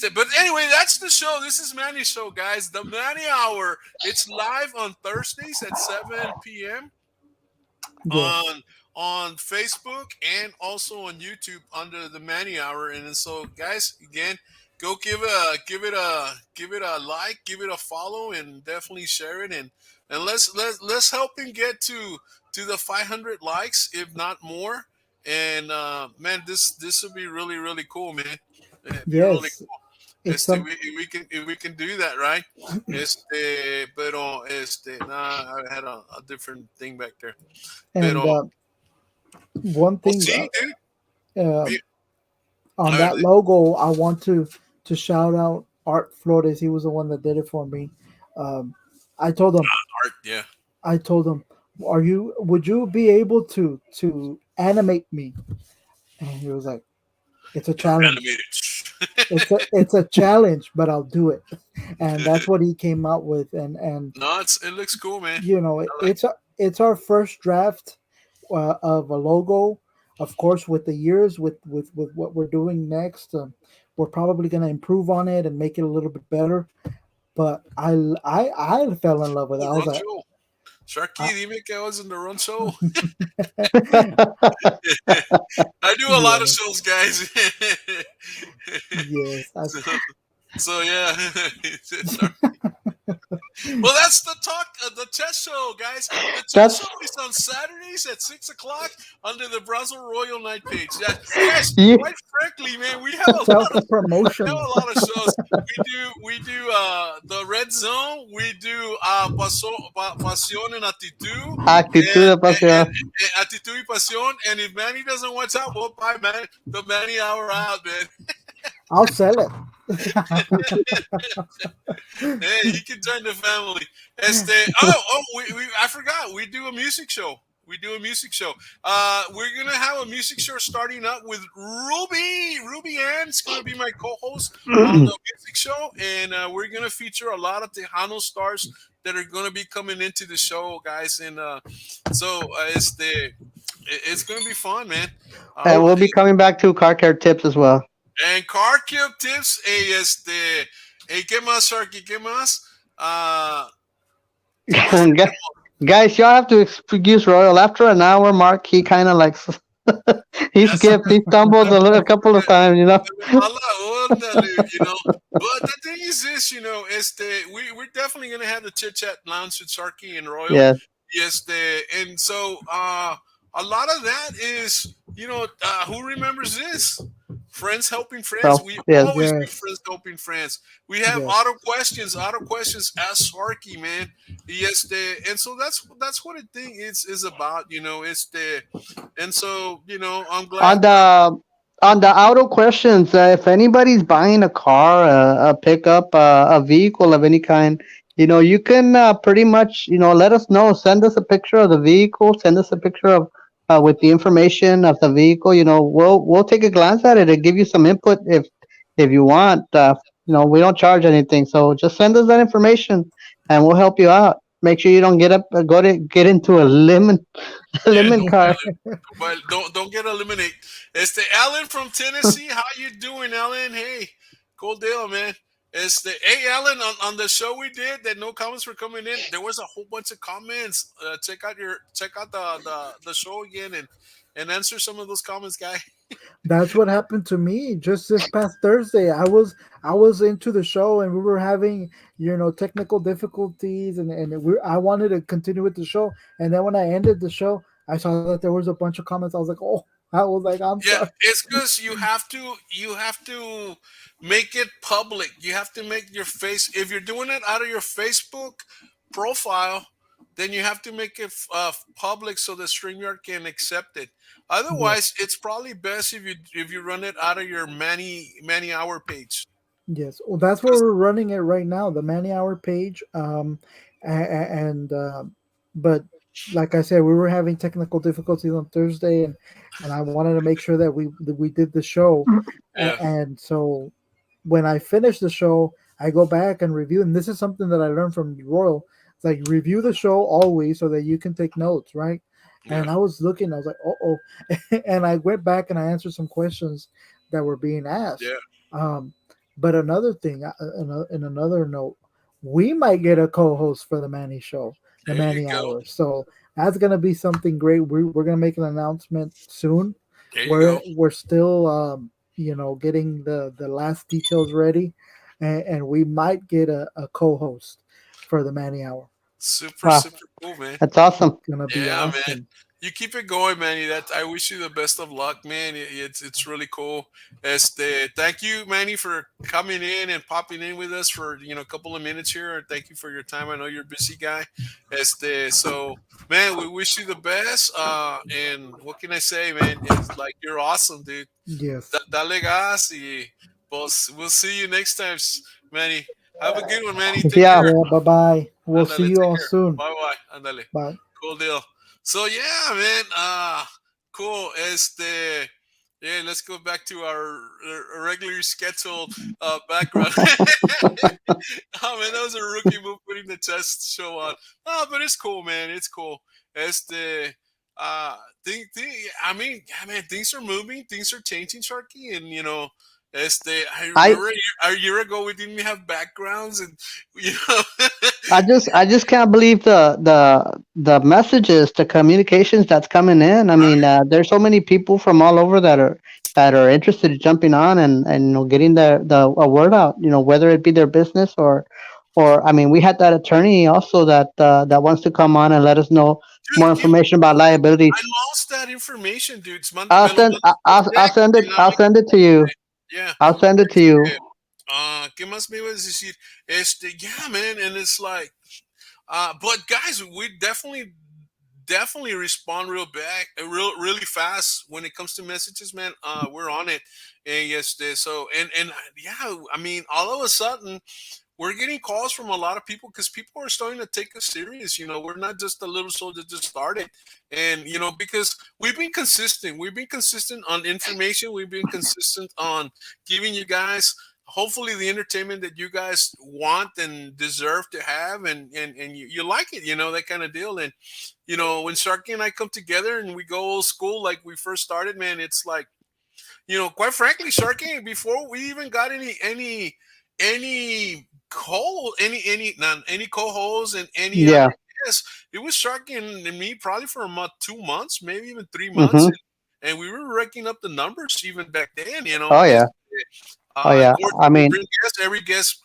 Speaker 2: like, but anyway, that's the show. This is Manny's show, guys. The Manny Hour. It's live on Thursdays at 7 p.m.
Speaker 3: yes,
Speaker 2: on Facebook and also on YouTube under the Manny Hour. And then so, guys, again, go give it a like, give it a follow, and definitely share it. And let's help him get to the 500 likes, if not more. And man, this would be really really cool, man. It'd be really
Speaker 3: yes.
Speaker 2: cool.
Speaker 3: It's some,
Speaker 2: If we can do that, right? Pero nah, I had a different thing back there.
Speaker 3: and
Speaker 2: Pero
Speaker 3: one
Speaker 2: we'll
Speaker 3: thing,
Speaker 2: see, dude.
Speaker 3: uh,
Speaker 2: Be-
Speaker 3: on that logo, I want to shout out Art Flores. He was the one that did it for me. Um, I told him,
Speaker 2: Art, yeah.
Speaker 3: I told him, would you be able to animate me? And he was like, it's a challenge.
Speaker 2: Animated.
Speaker 3: It's a challenge, but I'll do it. And that's what he came out with. And
Speaker 2: No, it looks cool, man.
Speaker 3: you know,
Speaker 2: I like
Speaker 3: it's our first draft, of a logo. Of course, with the years, with what we're doing next, we're probably going to improve on it and make it a little bit better. But I fell in love with it.
Speaker 2: the
Speaker 3: I was
Speaker 2: run
Speaker 3: like,
Speaker 2: show. Sharky, dime que I was in the run show. I do a lot of
Speaker 3: yeah,
Speaker 2: shows, guys.
Speaker 3: yes,
Speaker 2: so, so yeah. Well, that's the talk, the chess show, guys. The chess
Speaker 1: That's
Speaker 2: show is on Saturdays at 6 o'clock under the Brazil Royal Night page. Yeah, guys,
Speaker 1: you.
Speaker 2: quite frankly, man, we have a
Speaker 3: self
Speaker 2: lot of
Speaker 3: promotion.
Speaker 2: shows. We do the Red Zone. We do Pasión en Actitud
Speaker 1: Actitud de pasión.
Speaker 2: and Actitud y Pasión. And if Manny doesn't watch out, we'll buy the Manny Hour out, man.
Speaker 3: I'll sell it.
Speaker 2: Hey, you can join the family. I forgot. We do a music show. We do a music show. We're gonna have a music show starting up with Ruby. Ruby Ann's gonna be my co-host on the music show, and we're gonna feature a lot of Tejano stars that are gonna be coming into the show, guys. And it's gonna be fun, man.
Speaker 1: And we'll be coming back to car care tips as well.
Speaker 2: And car kill tips, ¿qué más, Sharky? ¿Qué más?
Speaker 1: Guys, y'all have to excuse Royal. After an hour mark, he kind of like he stumbled a couple of times, you know.
Speaker 2: But the thing is this, we're definitely gonna have the chit chat lounge with Sharky and Royal.
Speaker 1: Yeah.
Speaker 2: And so a lot of that is, who remembers this? Friends helping friends.
Speaker 1: So
Speaker 2: We
Speaker 1: yes,
Speaker 2: always do
Speaker 3: Yes.
Speaker 2: friends helping friends. We have
Speaker 3: Yes.
Speaker 2: auto questions. Auto questions. Ask Sharky, man. Yes, and so that's what a thing is about. It's the and so I'm glad.
Speaker 1: on the auto questions, if anybody's buying a car, a pickup, a vehicle of any kind, you can pretty much let us know. Send us a picture of the vehicle. Send us a picture of with the information of the vehicle. We'll take a glance at it and give you some input if you want. We don't charge anything, so just send us that information and we'll help you out. Make sure you don't get into a lemon
Speaker 2: Yeah,
Speaker 1: lemon
Speaker 2: don't
Speaker 1: car.
Speaker 2: don't get eliminated. It's the Alan from Tennessee. How you doing, Alan? Hey, cool deal, man. It's the hey Alan on the show we did that no comments were coming in. There was a whole bunch of comments. Check out the show again and answer some of those comments, guy.
Speaker 3: That's what happened to me just this past Thursday. I was into the show and we were having technical difficulties and I wanted to continue with the show, and then when I ended the show I saw that there was a bunch of comments. I was like, oh, I was like, I'm
Speaker 2: Yeah,
Speaker 3: sorry.
Speaker 2: it's because you have to make it public. You have to make your face. If you're doing it out of your Facebook profile, then you have to make it public so the StreamYard can accept it.
Speaker 3: Yes.
Speaker 2: Otherwise, it's probably best if you run it out of your many hour page.
Speaker 3: Yes, well, that's where
Speaker 2: 'Cause-
Speaker 3: we're running it right now, the Manny Hour page. And but like I said, we were having technical difficulties on Thursday, and I wanted to make sure that we did the show,
Speaker 2: yeah,
Speaker 3: and so when I finish the show, I go back and review. And this is something that I learned from Royal. It's like review the show always so that you can take notes, right?
Speaker 2: yeah,
Speaker 3: And I was looking, I was like, oh, and I went back and I answered some questions that were being asked.
Speaker 2: yeah.
Speaker 3: Um, but another thing, in another note, we might get a co-host for the Manny Show, the
Speaker 2: There you
Speaker 3: Manny
Speaker 2: go.
Speaker 3: Hour. So that's gonna be something great. We're gonna make an announcement soon.
Speaker 2: There you
Speaker 3: We're
Speaker 2: go.
Speaker 3: we're still getting the last details ready, and we might get a co-host for the Manny Hour.
Speaker 2: Super
Speaker 1: Wow,
Speaker 2: super cool, man.
Speaker 1: that's awesome.
Speaker 3: Gonna be
Speaker 2: Yeah, man.
Speaker 3: awesome.
Speaker 2: You keep it going, Manny. That I wish you the best of luck, man. It's really cool. Thank you, Manny, for coming in and popping in with us for a couple of minutes here. Thank you for your time. I know you're a busy guy. So man, we wish you the best. And what can I say, man? It's like you're awesome, dude.
Speaker 3: Yes.
Speaker 2: Dale gas y pues we'll see you next time, Manny. Have a good one, Manny. Take
Speaker 1: Yeah.
Speaker 2: care.
Speaker 3: Yeah. Bye bye. We'll see
Speaker 2: Andale,
Speaker 3: you
Speaker 2: take
Speaker 3: all
Speaker 2: care.
Speaker 3: soon.
Speaker 2: Bye bye. Andale.
Speaker 3: Bye.
Speaker 2: Cool deal. So yeah, man. Cool. Yeah, let's go back to our regular scheduled background. Oh man, that was a rookie move putting the test show on. Oh, but it's cool, man. It's cool. I mean, yeah, man, things are moving, things are changing, Sharky, and I
Speaker 1: I
Speaker 2: remember a year ago we didn't have backgrounds, and you know,
Speaker 1: I just can't believe the messages, the communications that's coming in. I mean, there's so many people from all over that are interested in jumping on and getting the a word out. Whether it be their business or I mean, we had that attorney also that wants to come on and let us know more
Speaker 2: dude,
Speaker 1: information about liabilities.
Speaker 2: I lost that information, dude.
Speaker 1: I'll send I'll send it I'll send it to you.
Speaker 2: Yeah.
Speaker 1: I'll send it to you.
Speaker 2: ¿Qué más me ibas a decir? Yeah, man, and it's like, but guys, we definitely respond real back, really fast when it comes to messages, man. We're on it, and yes, so and yeah, I mean, all of a sudden, we're getting calls from a lot of people because people are starting to take us serious. We're not just a little show that just started, and because we've been consistent. We've been consistent on information. We've been consistent on giving you guys hopefully the entertainment that you guys want and deserve to have, and you like it, that kind of deal. And when Sharky and I come together and we go old school like we first started, man, it's like, quite frankly, Sharky, before we even got any any co-hosts and any other
Speaker 1: Yeah.
Speaker 2: guests, it was Sharky and me probably for a month, 2 months, maybe even 3 months,
Speaker 1: Mhm.
Speaker 2: and we were racking up the numbers even back then.
Speaker 1: Oh yeah. Oh
Speaker 2: Of
Speaker 1: yeah.
Speaker 2: course,
Speaker 1: I
Speaker 2: we
Speaker 1: mean,
Speaker 2: bring guests. Every guest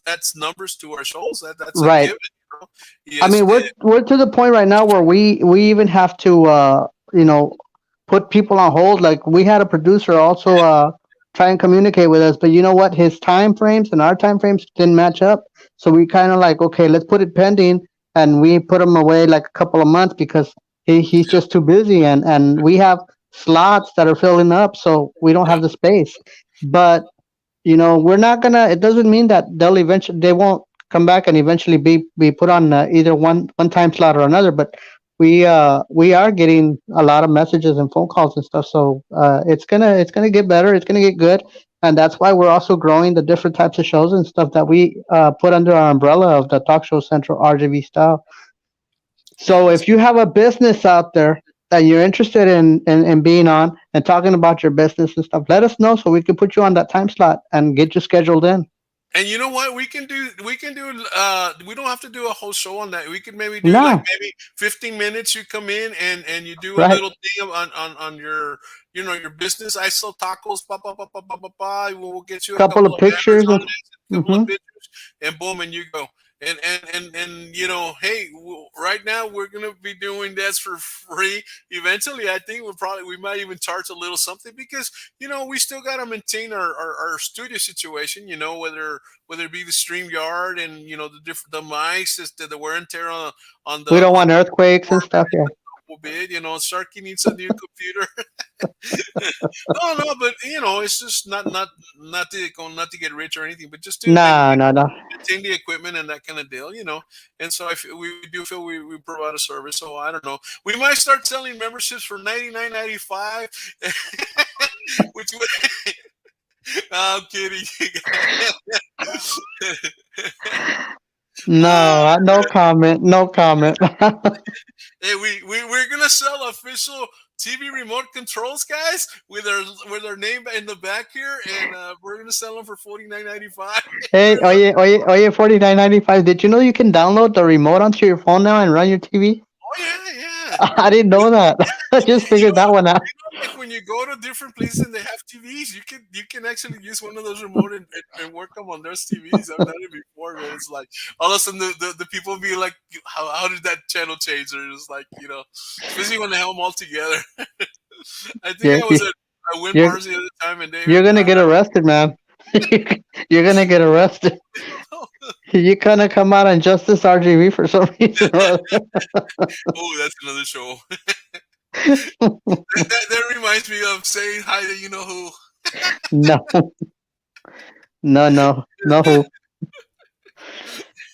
Speaker 2: adds numbers to our shows. That's a
Speaker 1: right.
Speaker 2: given.
Speaker 1: I
Speaker 2: Yes,
Speaker 1: mean, we're to the point right now where we even have to you know put people on hold. Like we had a producer also try and communicate with us. But you know what? His time frames and our time frames didn't match up. So we kind of like, okay, let's put it pending, and we put him away like a couple of months because he's
Speaker 2: Yeah,
Speaker 1: just too busy, and we have slots that are filling up, so we don't
Speaker 2: yeah.
Speaker 1: have the space. But we're not gonna. It doesn't mean that they won't come back and eventually be put on either one time slot or another. But we are getting a lot of messages and phone calls and stuff. So it's gonna get better. It's gonna get good, and that's why we're also growing the different types of shows and stuff that we put under our umbrella of the Talk Show Central RGV style. So
Speaker 2: Yes.
Speaker 1: if you have a business out there that you're interested in being on and talking about your business and stuff, let us know so we can put you on that time slot and get you scheduled in.
Speaker 2: And you know what? We can do. We don't have to do a whole show on that. We could maybe do like
Speaker 1: No,
Speaker 2: maybe 15 minutes. You come in and you do a
Speaker 1: right?
Speaker 2: little thing on your your business. I sell tacos. Pa pa pa pa pa pa pa. We'll get you a
Speaker 1: Couple
Speaker 2: couple
Speaker 1: of
Speaker 2: of
Speaker 1: pictures
Speaker 2: Amazon
Speaker 1: and
Speaker 2: links, a couple of
Speaker 1: hmm
Speaker 2: pictures, and boom, and you go. And hey, right now we're gonna be doing this for free. Eventually, I think we might even charge a little something because we still gotta maintain our studio situation. Whether it be the stream yard and the mics, the wear and tear on the
Speaker 1: we don't
Speaker 2: on
Speaker 1: want earthquakes and
Speaker 2: the
Speaker 1: stuff. Yeah,
Speaker 2: bit. Sharky needs a new computer. No, no, but it's just not to get rich or anything, but just to
Speaker 1: no, no, no.
Speaker 2: maintain the equipment and that kind of deal. And so we do feel we provide a service. So I don't know. We might start selling memberships for $99.95, which would. I'm kidding. uh,
Speaker 1: No, no comment. No comment.
Speaker 2: hey, we're gonna sell official TV remote controls, guys, with our name in the back here, and we're gonna sell them for $49.95.
Speaker 1: Hey, oye, 49.95. Did you know you can download the remote onto your phone now and run your TV?
Speaker 2: Oh yeah, yeah.
Speaker 1: I didn't know that. I
Speaker 2: You,
Speaker 1: just
Speaker 2: you
Speaker 1: figured
Speaker 2: know,
Speaker 1: that one out.
Speaker 2: like when you go to different places and they have TVs, you can actually use one of those remote and work them on those TVs. I've done it before, man. It's like all of a sudden the people be like, how did that channel change? They're just like, especially when they have them all together. I think
Speaker 1: Yeah,
Speaker 2: I was at Win
Speaker 1: you're
Speaker 2: Mars the other time, and they
Speaker 1: you're gonna get arrested, man. You're gonna get arrested. You kind of come out on Justice RGV for some reason or
Speaker 2: oh, that's another show.
Speaker 1: other.
Speaker 2: That reminds me of saying hi to you know who.
Speaker 1: No, no, no, no.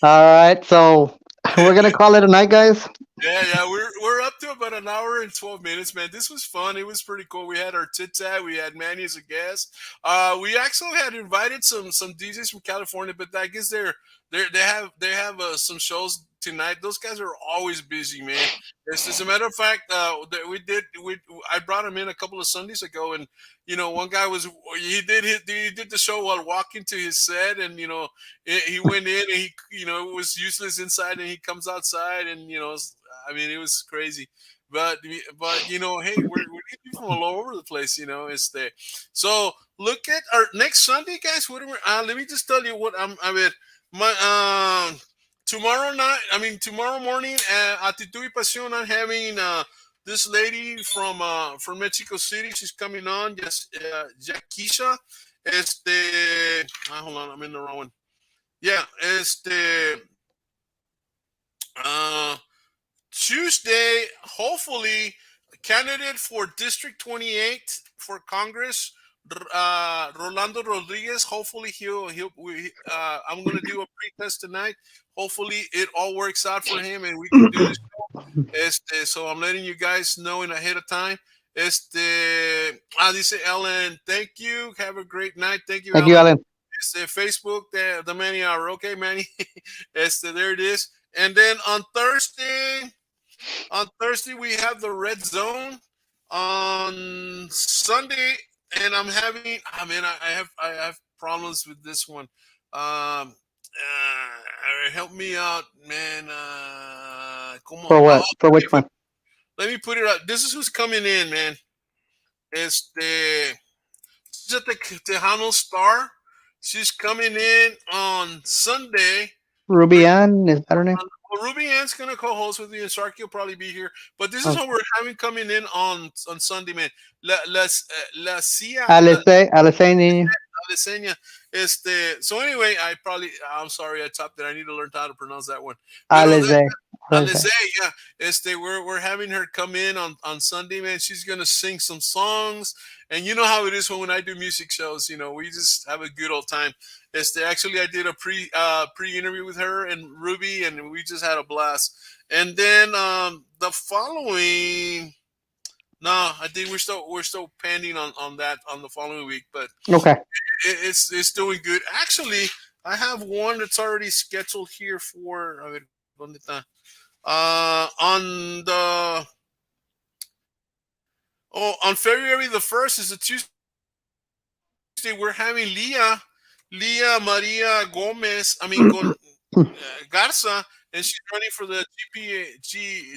Speaker 1: All right, so we're gonna call it a night, guys.
Speaker 2: Yeah, yeah, we're up to about an hour and 12 minutes, man. This was fun. It was pretty cool. We had our tit tat. We had Manny as a guest. We actually had invited some DJs from California, but I guess they have some shows tonight. Those guys are always busy, man. As a matter of fact, that I brought him in a couple of Sundays ago, and one guy he did the show while walking to his set, and he went in and it was useless inside, and he comes outside, and I mean, it was crazy. But hey, we're getting from all over the place. It's there. So look at our next Sunday, guys. Whatever. Let me just tell you what I mean, my tomorrow night. I mean, tomorrow morning at Actitud y Pasión, I'm having this lady from Mexico City. She's coming on. Yes, Jackisha. Hold on, I'm in the wrong one. Yeah, uh, Tuesday, hopefully, candidate for District 28 for Congress, Rolando Rodriguez. Hopefully, I'm going to do a pre-test tonight. Hopefully, it all works out for him and we can do this show. So I'm letting you guys know in ahead of time. Dice Ellen, thank you. Have a great night. Thank you,
Speaker 1: Thank you,
Speaker 2: Ellen.
Speaker 1: Alan.
Speaker 2: Facebook, the Manny Hour. Okay, Manny. There it is. And then on Thursday we have the Red Zone. On Sunday, and I'm having. I mean, I have problems with this one. Help me out, man. Come
Speaker 1: For
Speaker 2: on.
Speaker 1: what? For which one?
Speaker 2: Let me put it out. This is who's coming in, man. It's the Tejano Star. She's coming in on Sunday.
Speaker 1: Ruby Ann, is that her name?
Speaker 2: Ruby Ann's gonna co-host with me, and Sharky will probably be here. But this is
Speaker 1: Okay.
Speaker 2: what we're having coming in on Sunday, man. La Cia,
Speaker 1: Alesei Niño.
Speaker 2: Alesenia. So anyway, I'm sorry, I topped it. I need to learn how to pronounce that one. Pero
Speaker 1: Alesei.
Speaker 2: Alize, yeah. We're having her come in on Sunday, man. She's gonna sing some songs, and you know how it is when I do music shows. We just have a good old time. Actually, I did a pre interview with her and Ruby, and we just had a blast. And then the following, no, I think we're still pending on that on the following week, but
Speaker 1: Okay.
Speaker 2: it's doing good. Actually, I have one that's already scheduled here for. A ver, ¿dónde está? On the on February the 1st is a Tuesday. We're having Leah Maria Gomez. Garza, and she's running for the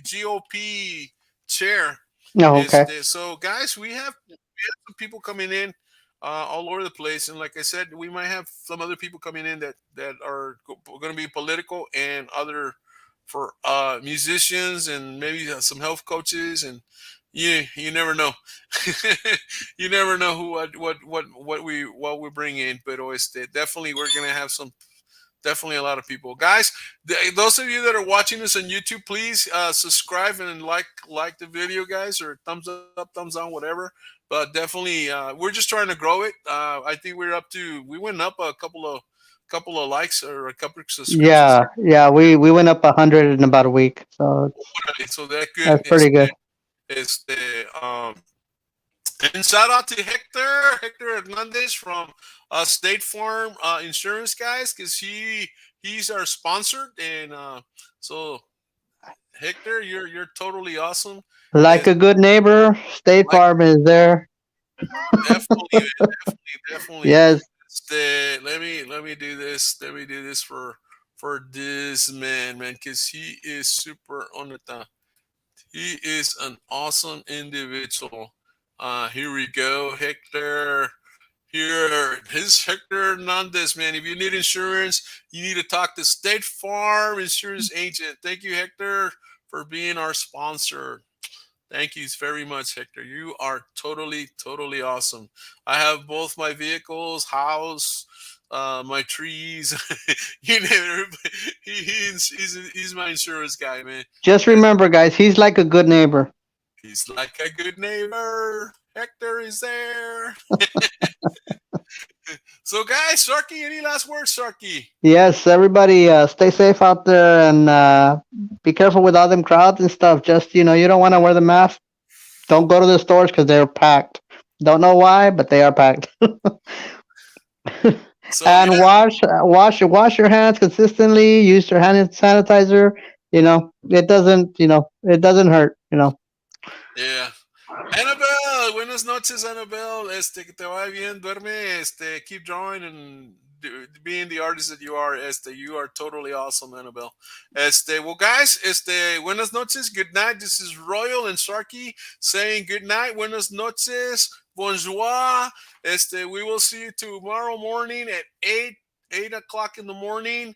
Speaker 2: GOP chair.
Speaker 1: Oh, okay.
Speaker 2: So, guys, we have some people coming in all over the place, and like I said, we might have some other people coming in that are going to be political and other for musicians and maybe some health coaches, and you never know. You never know what we bring in, but always definitely we're going to have definitely a lot of people. Guys, those of you that are watching this on YouTube, please subscribe and like the video, guys, or thumbs up, thumbs down, whatever. But definitely, we're just trying to grow it. I think we went up a couple of likes or a couple of subscriptions.
Speaker 1: Yeah. We went up 100 in about a week, so
Speaker 2: So that's good.
Speaker 1: that's pretty good.
Speaker 2: And shout out to Hector Hernandez from State Farm Insurance, guys, because he's our sponsor, and so Hector, you're totally awesome.
Speaker 1: Like a good neighbor, State Farm is there.
Speaker 2: Definitely.
Speaker 1: Yes.
Speaker 2: Let me do this. Let me do this for this man, because he is super on the top. He is an awesome individual. Here we go, Hector. His Hector Hernandez, man. If you need insurance, you need to talk to State Farm Insurance Agent. Thank you, Hector, for being our sponsor. Thank you very much, Hector. You are totally, totally awesome. I have both my vehicles, house, my trees. He's my insurance guy, man.
Speaker 1: Just remember, guys, he's like a good neighbor.
Speaker 2: He's like a good neighbor. Hector is there. So, guys, Sharky, any last words, Sharky?
Speaker 1: Yes, everybody, stay safe out there and be careful with all them crowds and stuff. Just you don't want to wear the mask. Don't go to the stores because they're packed. Don't know why, but they are packed.
Speaker 2: So,
Speaker 1: and wash your hands consistently. Use your hand sanitizer. It doesn't hurt.
Speaker 2: Yeah. Annabelle, buenas noches, Annabelle. Que te vaya bien, duerme. Keep drawing and being the artist that you are. You are totally awesome, Annabelle. Well, guys, buenas noches, good night. This is Royal and Sharky saying good night. Buenas noches, bonjour. We will see you tomorrow morning at 8 o'clock in the morning,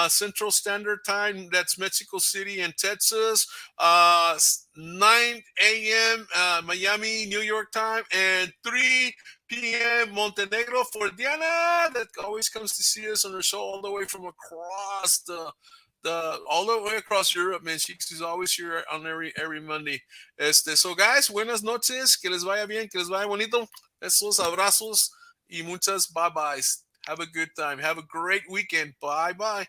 Speaker 2: Central Standard Time. That's Mexico City and Texas. 9 a.m. Miami, New York time, and 3 p.m. Montenegro for Diana, that always comes to see us on the show all the way from across all the way across Europe, man. She's always here on every Monday. So, guys, buenas noches, que les vaya bien, que les vaya bonito. Esos abrazos y muchas bye-byes. Have a good time. Have a great weekend. Bye-bye.